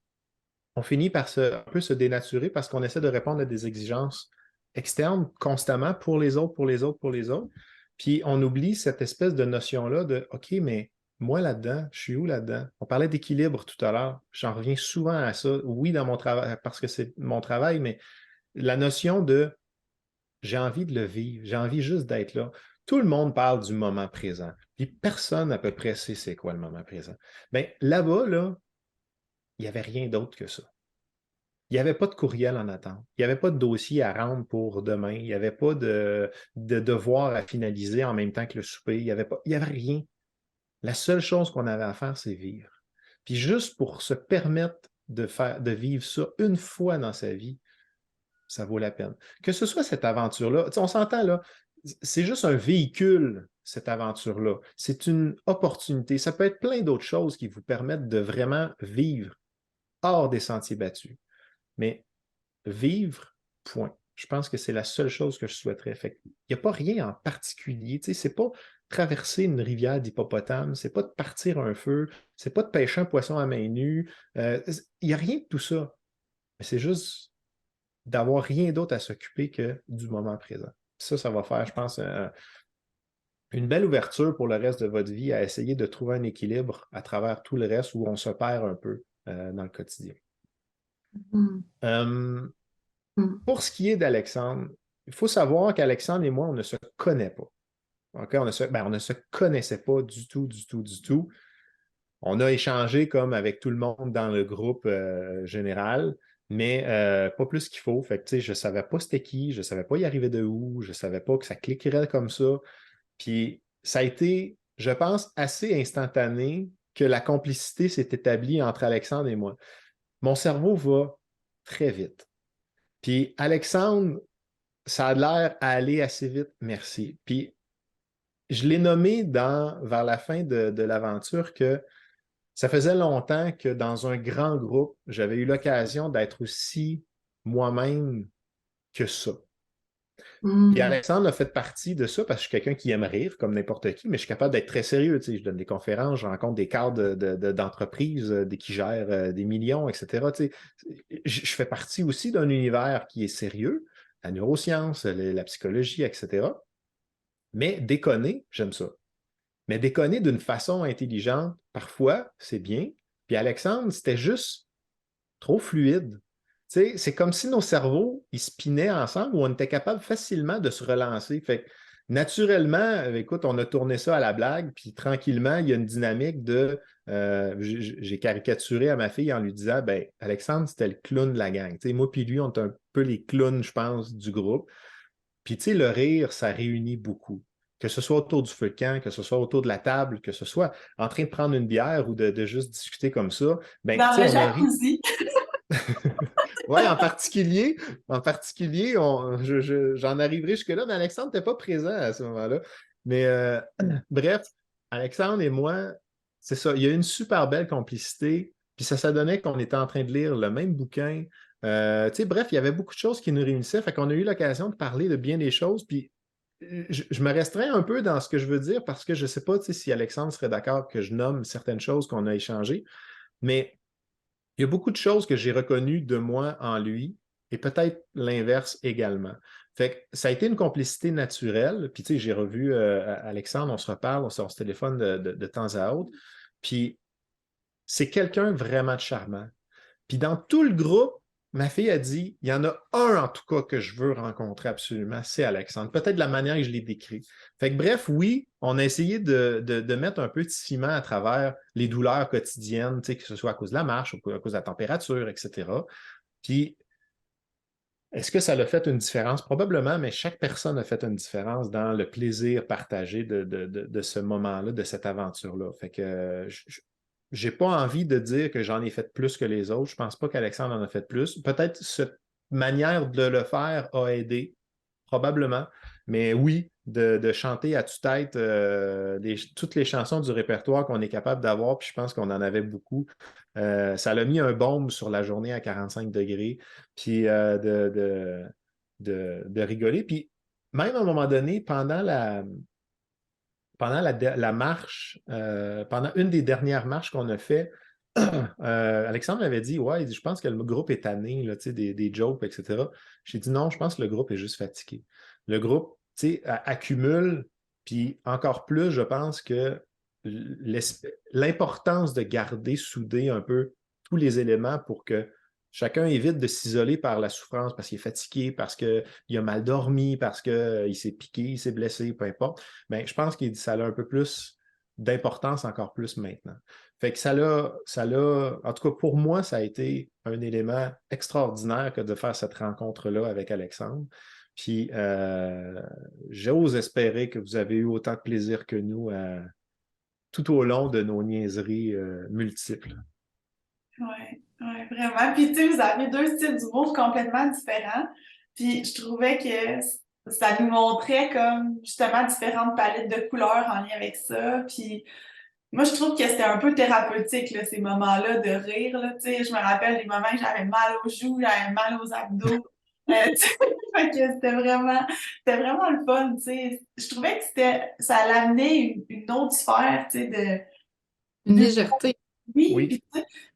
on finit par un peu se dénaturer parce qu'on essaie de répondre à des exigences externes constamment pour les autres, pour les autres, pour les autres. Puis on oublie cette espèce de notion-là de OK, mais moi là-dedans, je suis où là-dedans? On parlait d'équilibre tout à l'heure. J'en reviens souvent à ça. Oui, dans mon travail, parce que c'est mon travail, mais la notion de j'ai envie de le vivre, j'ai envie juste d'être là. Tout le monde parle du moment présent. Puis personne à peu près sait c'est quoi le moment présent. Bien, là-bas, là, il n'y avait rien d'autre que ça. Il n'y avait pas de courriel en attente. Il n'y avait pas de dossier à rendre pour demain. Il n'y avait pas de devoir à finaliser en même temps que le souper. Il y avait rien. La seule chose qu'on avait à faire, c'est vivre. Puis juste pour se permettre de vivre ça une fois dans sa vie, ça vaut la peine. Que ce soit cette aventure-là, on s'entend là, c'est juste un véhicule, cette aventure-là. C'est une opportunité. Ça peut être plein d'autres choses qui vous permettent de vraiment vivre hors des sentiers battus. Mais vivre, point. Je pense que c'est la seule chose que je souhaiterais. Fait il n'y a pas rien en particulier. Tu sais, c'est pas traverser une rivière d'hippopotame, c'est pas de partir un feu, c'est pas de pêcher un poisson à main nue. Il n'y a rien de tout ça. Mais c'est juste d'avoir rien d'autre à s'occuper que du moment présent. Ça va faire, je pense, une belle ouverture pour le reste de votre vie à essayer de trouver un équilibre à travers tout le reste où on se perd un peu dans le quotidien. Mm. Euh, Mm. Pour ce qui est d'Alexandre, il faut savoir qu'Alexandre et moi, on ne se connaît pas. Okay? On ne se connaissait pas du tout, du tout, du tout. On a échangé comme avec tout le monde dans le groupe général, mais pas plus qu'il faut. Fait que, je ne savais pas c'était qui, je ne savais pas y arriver de où, je ne savais pas que ça cliquerait comme ça. Puis ça a été, je pense, assez instantané que la complicité s'est établie entre Alexandre et moi. Mon cerveau va très vite. Puis Alexandre, ça a l'air à aller assez vite, merci. Puis je l'ai nommé vers la fin de l'aventure que ça faisait longtemps que dans un grand groupe, j'avais eu l'occasion d'être aussi moi-même que ça. Puis Mm. Alexandre a fait partie de ça parce que je suis quelqu'un qui aime rire, comme n'importe qui, mais je suis capable d'être très sérieux. Tu sais, je donne des conférences, je rencontre des cadres d'entreprises, des qui gèrent des millions, etc. Tu sais, je fais partie aussi d'un univers qui est sérieux, la neuroscience, la psychologie, etc. Mais déconner, j'aime ça. Mais déconner d'une façon intelligente, parfois, c'est bien. Puis Alexandre, c'était juste trop fluide. Tu sais, c'est comme si nos cerveaux, ils spinaient ensemble où on était capable facilement de se relancer. Fait que, naturellement, écoute, on a tourné ça à la blague, puis tranquillement, il y a une dynamique de... j'ai caricaturé à ma fille en lui disant, ben Alexandre, c'était le clown de la gang. Tu sais, moi puis lui, on est un peu les clowns, je pense, du groupe. Puis, tu sais, le rire, ça réunit beaucoup. Que ce soit autour du feu de camp, que ce soit autour de la table, que ce soit en train de prendre une bière ou de juste discuter comme ça, ben, tu Dans sais, le on a ri. jacuzzi. Oui, en particulier, j'en arriverai jusque-là, mais Alexandre n'était pas présent à ce moment-là. Mais bref, Alexandre et moi, c'est ça, il y a eu une super belle complicité, puis ça donnait qu'on était en train de lire le même bouquin. Tu sais, bref, il y avait beaucoup de choses qui nous réunissaient, fait qu'on a eu l'occasion de parler de bien des choses, puis je me restreins un peu dans ce que je veux dire parce que je ne sais pas si Alexandre serait d'accord que je nomme certaines choses qu'on a échangées, mais il y a beaucoup de choses que j'ai reconnues de moi en lui et peut-être l'inverse également. Fait que ça a été une complicité naturelle. Puis, tu sais, j'ai revu Alexandre, on se reparle, on se téléphone de temps à autre. Puis, c'est quelqu'un vraiment de charmant. Puis, dans tout le groupe, ma fille a dit, il y en a un en tout cas que je veux rencontrer absolument, c'est Alexandre. Peut-être de la manière que je l'ai décrit. Fait que bref, oui, on a essayé de mettre un peu de ciment à travers les douleurs quotidiennes, que ce soit à cause de la marche ou à cause de la température, etc. Puis, est-ce que ça l'a fait une différence? Probablement, mais chaque personne a fait une différence dans le plaisir partagé de ce moment-là, de cette aventure-là. Fait que j'ai pas envie de dire que j'en ai fait plus que les autres. Je pense pas qu'Alexandre en a fait plus. Peut-être cette manière de le faire a aidé, probablement. Mais oui, de chanter à tue-tête toutes les chansons du répertoire qu'on est capable d'avoir, puis je pense qu'on en avait beaucoup. Ça l'a mis un baume sur la journée à 45 degrés, puis de rigoler. Puis même à un moment donné, pendant la marche, pendant une des dernières marches qu'on a fait, Alexandre m'avait dit, ouais, il dit, je pense que le groupe est tanné, là, des jokes, etc. J'ai dit non, je pense que le groupe est juste fatigué. Le groupe, accumule, puis encore plus, je pense que l'importance de garder soudé un peu tous les éléments pour que chacun évite de s'isoler par la souffrance parce qu'il est fatigué, parce qu'il a mal dormi, parce qu'il s'est piqué, il s'est blessé, peu importe. Mais je pense que ça a un peu plus d'importance encore plus maintenant. Fait que en tout cas pour moi, ça a été un élément extraordinaire que de faire cette rencontre-là avec Alexandre. Puis j'ose espérer que vous avez eu autant de plaisir que nous tout au long de nos niaiseries multiples. Ouais, vraiment. Puis, tu sais, vous avez deux styles d'humour complètement différents. Puis, je trouvais que ça nous montrait comme, justement, différentes palettes de couleurs en lien avec ça. Puis, moi, je trouve que c'était un peu thérapeutique, là, ces moments-là de rire, là. Tu sais, je me rappelle des moments que j'avais mal aux joues, j'avais mal aux abdos. Tu sais, fait que c'était vraiment le fun, tu sais. Je trouvais que ça l'amenait une autre sphère, tu sais, Une de légèreté. oui, Oui.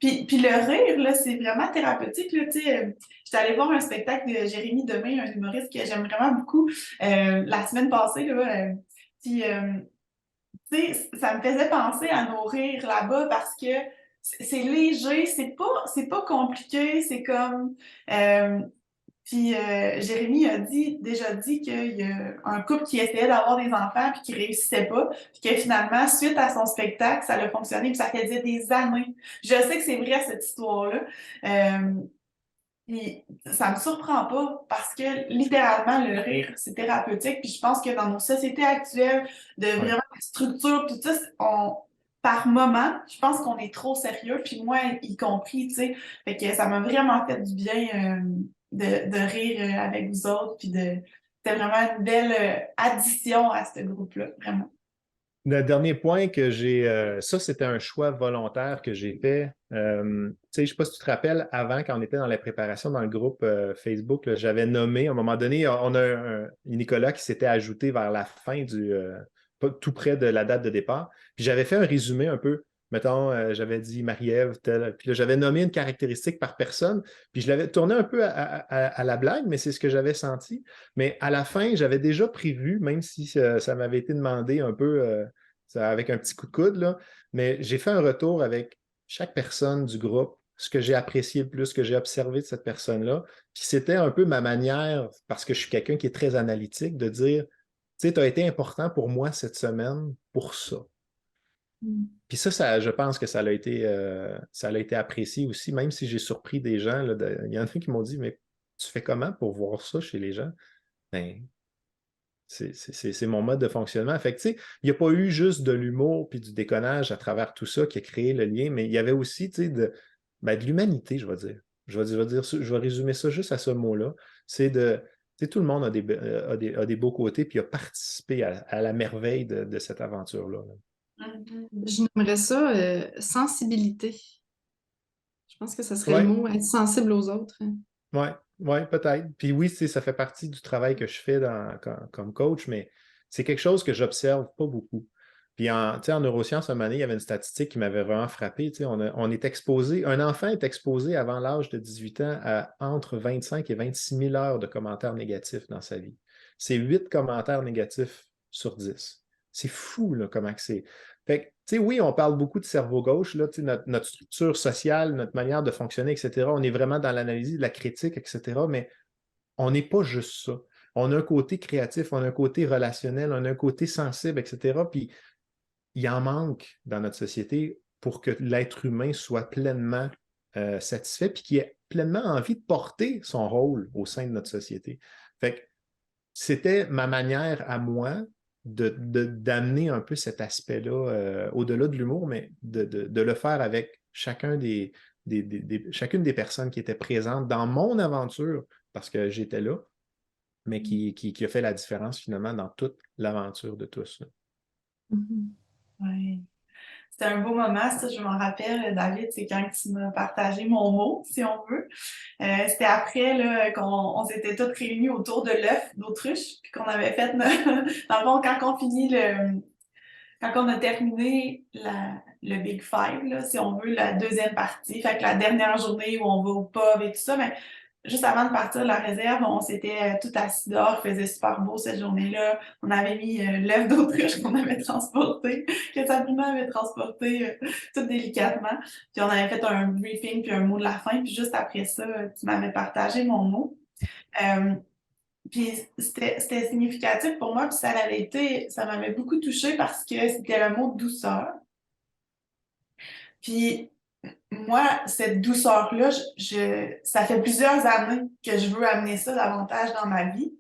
puis le rire, là, c'est vraiment thérapeutique, là, tu sais. J'étais allée voir un spectacle de Jérémy Demé, un humoriste que j'aime vraiment beaucoup, la semaine passée, là. Puis, tu sais, ça me faisait penser à nos rires là-bas parce que c'est léger, c'est pas compliqué, c'est comme... euh, puis Jérémy a déjà dit qu'il y a un couple qui essayait d'avoir des enfants puis qui réussissait pas, puis que finalement, suite à son spectacle, ça a fonctionné puis ça faisait des années. Je sais que c'est vrai cette histoire-là. Euh, Puis ça me surprend pas parce que littéralement, le rire, c'est thérapeutique. Puis je pense que dans nos sociétés actuelles, de Ouais. vraiment la structure, tout ça, par moment, je pense qu'on est trop sérieux. Puis moi, y compris, tu sais. Fait que ça m'a vraiment fait du bien de rire avec vous autres. C'était vraiment une belle addition à ce groupe-là, vraiment. Le dernier point que ça c'était un choix volontaire que j'ai fait. Tu sais, je ne sais pas si tu te rappelles, avant, quand on était dans la préparation dans le groupe Facebook, là, j'avais nommé, à un moment donné, on a Nicolas qui s'était ajouté vers la fin tout près de la date de départ. Puis j'avais fait un résumé un peu. Mettons, j'avais dit Marie-Ève, tel. Puis là, j'avais nommé une caractéristique par personne. Puis je l'avais tourné un peu à la blague, mais c'est ce que j'avais senti. Mais à la fin, j'avais déjà prévu, même si ça m'avait été demandé un peu avec un petit coup de coude, là, mais j'ai fait un retour avec chaque personne du groupe, ce que j'ai apprécié le plus, ce que j'ai observé de cette personne-là. Puis c'était un peu ma manière, parce que je suis quelqu'un qui est très analytique, de dire, tu sais, tu as été important pour moi cette semaine pour ça. Puis je pense que ça a été apprécié aussi, même si j'ai surpris des gens. Là, il y en a qui m'ont dit, mais tu fais comment pour voir ça chez les gens? Ben, c'est mon mode de fonctionnement. Fait que, tu sais, il n'y a pas eu juste de l'humour puis du déconnage à travers tout ça qui a créé le lien, mais il y avait aussi, tu sais, de l'humanité, je vais dire. Je vais résumer ça juste à ce mot-là. C'est tu sais, tout le monde a des beaux côtés puis a participé à la merveille de cette aventure-là. Mhm. Je nommerais ça sensibilité. Je pense que ce serait le Oui, mot, être sensible aux autres. oui, ouais, peut-être. Puis oui, ça fait partie du travail que je fais comme coach, mais c'est quelque chose que j'observe pas beaucoup. Puis tu sais, en neurosciences, à un moment donné, il y avait une statistique qui m'avait vraiment frappé. Tu sais, on est exposé, un enfant est exposé avant l'âge de 18 ans à entre 25 et 26 000 heures de commentaires négatifs dans sa vie. C'est 8 commentaires négatifs sur 10. C'est fou, là, comment que c'est. Fait que, tu sais, oui, on parle beaucoup de cerveau gauche, là, tu sais, notre structure sociale, notre manière de fonctionner, etc. On est vraiment dans l'analyse, de la critique, etc. Mais on n'est pas juste ça. On a un côté créatif, on a un côté relationnel, on a un côté sensible, etc. Puis il en manque dans notre société pour que l'être humain soit pleinement satisfait puis qu'il ait pleinement envie de porter son rôle au sein de notre société. Fait que c'était ma manière à moi d'amener un peu cet aspect-là au-delà de l'humour, mais de le faire avec chacune des personnes qui étaient présentes dans mon aventure, parce que j'étais là, mais qui a fait la différence finalement dans toute l'aventure de tous. Mhm. Ouais. C'était un beau moment, ça, je m'en rappelle, David, c'est quand tu m'as partagé mon mot, si on veut. C'était après là, qu'on s'était tous réunis autour de l'œuf d'autruche, puis qu'on avait fait, dans le fond, quand on a terminé le Big Five, là, si on veut, la deuxième partie, fait que la dernière journée où on va au pub et tout ça, mais juste avant de partir de la réserve, on s'était tout assis dehors, il faisait super beau cette journée-là. On avait mis l'œuf d'autruche qu'on avait transporté, que Sabrina avait transporté tout délicatement. Puis on avait fait un briefing puis un mot de la fin. Puis juste après ça, tu m'avais partagé mon mot. Puis c'était significatif pour moi, puis ça m'avait beaucoup touchée parce que c'était le mot de douceur. Puis moi, cette douceur-là, ça fait plusieurs années que je veux amener ça davantage dans ma vie.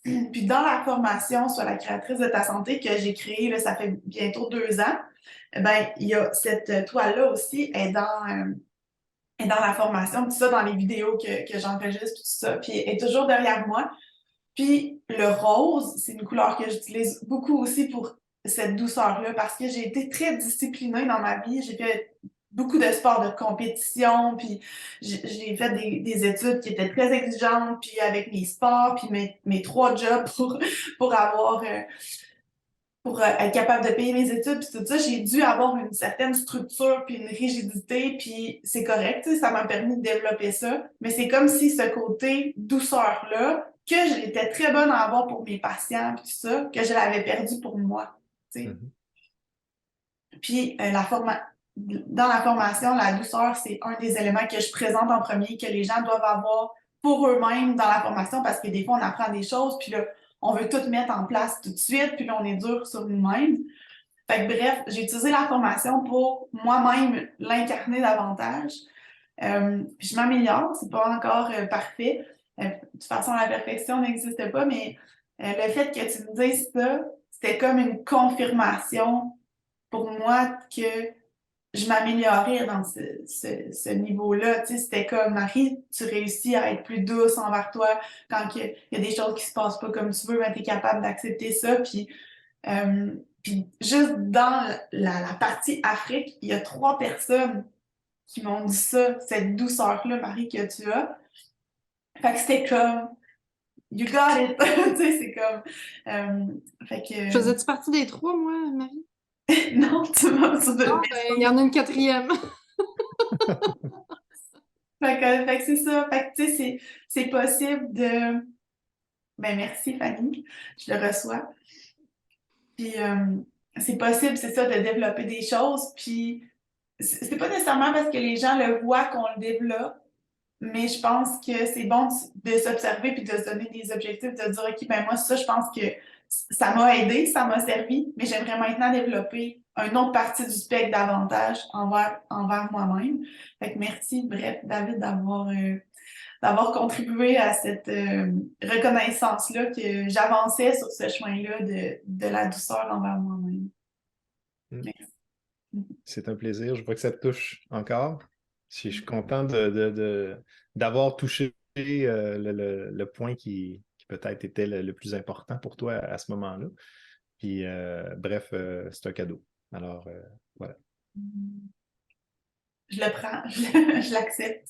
Puis dans la formation sur la créatrice de ta santé que j'ai créée, là, ça fait bientôt 2 ans, ben il y a cette toile-là aussi est dans la formation, tout ça, dans les vidéos que j'enregistre, tout ça, puis elle est toujours derrière moi. Puis le rose, c'est une couleur que j'utilise beaucoup aussi pour cette douceur-là parce que j'ai été très disciplinée dans ma vie. J'ai fait beaucoup de sports de compétition, puis j'ai fait des études qui étaient très exigeantes, puis avec mes sports, puis mes 3 jobs pour avoir pour être capable de payer mes études, puis tout ça, j'ai dû avoir une certaine structure, puis une rigidité, puis c'est correct, tu sais, ça m'a permis de développer ça. Mais c'est comme si ce côté douceur-là, que j'étais très bonne à avoir pour mes patients, puis tout ça, que je l'avais perdu pour moi, tu sais. Puis dans la formation, la douceur, c'est un des éléments que je présente en premier, que les gens doivent avoir pour eux-mêmes dans la formation, parce que des fois, on apprend des choses, puis là, on veut tout mettre en place tout de suite, puis là, on est dur sur nous-mêmes. Fait que bref, j'ai utilisé la formation pour moi-même l'incarner davantage. Puis je m'améliore, c'est pas encore parfait. De toute façon, la perfection n'existe pas, mais le fait que tu me dises ça, c'était comme une confirmation pour moi que je m'améliorais dans ce niveau-là. Tu sais, c'était comme, Marie, tu réussis à être plus douce envers toi quand il y a des choses qui se passent pas comme tu veux, mais tu es capable d'accepter ça. Puis juste dans la partie Afrique, il y a 3 personnes qui m'ont dit ça, cette douceur-là, Marie, que tu as. Fait que c'était comme, you got it! Tu sais, c'est comme... fait que... Faisais-tu partie des 3, moi, Marie? non, tu m'as... Non, ben, il y en a une 4e. Fait que c'est ça. Fait que, tu sais, c'est possible de... Ben, merci, Fanny. Je le reçois. Puis, c'est possible, c'est ça, de développer des choses. Puis, c'est pas nécessairement parce que les gens le voient qu'on le développe, mais je pense que c'est bon de s'observer puis de se donner des objectifs, de dire, OK, ben moi, ça, je pense que ça m'a aidé, ça m'a servi, mais j'aimerais maintenant développer une autre partie du spectre davantage envers moi-même. Fait que merci, bref, David, d'avoir contribué à cette reconnaissance-là que j'avançais sur ce chemin-là de la douceur envers moi-même. Merci. C'est un plaisir. Je vois que ça te touche encore. Je suis content d'avoir touché le point qui peut-être était le plus important pour toi à ce moment-là. Puis, bref, c'est un cadeau. Alors, voilà. Je le prends, je l'accepte.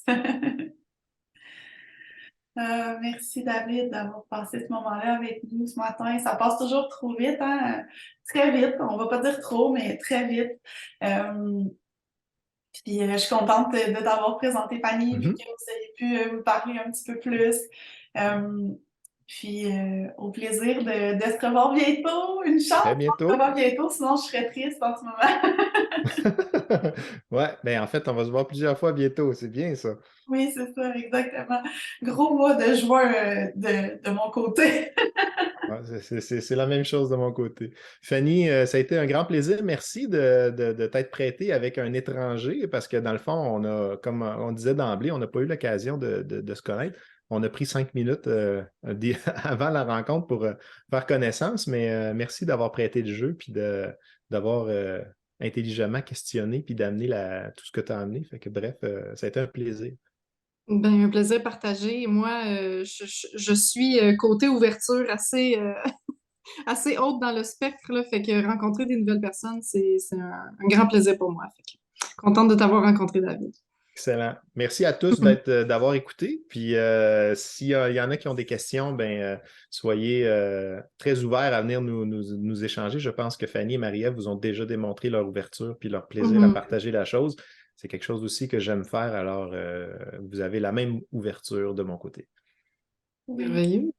Merci David d'avoir passé ce moment-là avec nous ce matin. Ça passe toujours trop vite, hein? Très vite. On va pas dire trop, mais très vite. Puis je suis contente de t'avoir présenté Fanny, puis que vous ayez pu vous parler un petit peu plus. Puis au plaisir de se revoir bientôt. Une chance Très de se bientôt. revoir bientôt, sinon je serais triste en ce moment. Ouais, ben en fait, on va se voir plusieurs fois bientôt. C'est bien ça. Oui, c'est ça, exactement. Gros mois de juin de mon côté. Ouais, c'est la même chose de mon côté. Fanny, ça a été un grand plaisir. Merci de t'être prêtée avec un étranger parce que dans le fond, comme on disait d'emblée, on n'a pas eu l'occasion de se connaître. On a pris 5 minutes avant la rencontre pour faire connaissance, mais merci d'avoir prêté le jeu puis d'avoir intelligemment questionné puis d'amener tout ce que tu as amené. Fait que bref, ça a été un plaisir. Ben, un plaisir partagé. Moi, je suis côté ouverture assez haute dans le spectre, là, fait que rencontrer des nouvelles personnes, c'est un grand plaisir pour moi. Fait que, contente de t'avoir rencontré, David. Excellent. Merci à tous d'avoir écouté. Puis s'il y en a qui ont des questions, soyez très ouverts à venir nous échanger. Je pense que Fanny et Marie-Ève vous ont déjà démontré leur ouverture puis leur plaisir à partager la chose. c'est quelque chose aussi que j'aime faire. Alors, vous avez la même ouverture de mon côté. Oui, Merveilleux.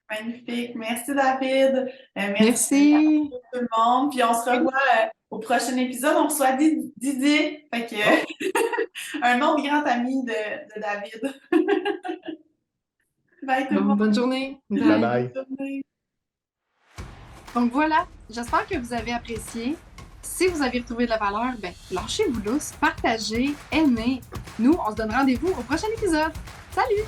magnifique. Merci, David. Merci. Tout le monde. Puis on se revoit au prochain épisode. On reçoit Didier. Fait que, Oh, un autre grand ami de David. Bye tout le monde. Bonne journée. bye Bye. bye. Bonne journée. Donc voilà, j'espère que vous avez apprécié. Si vous avez retrouvé de la valeur, ben lâchez-vous lousse, partagez, aimez. Nous, on se donne rendez-vous au prochain épisode. Salut!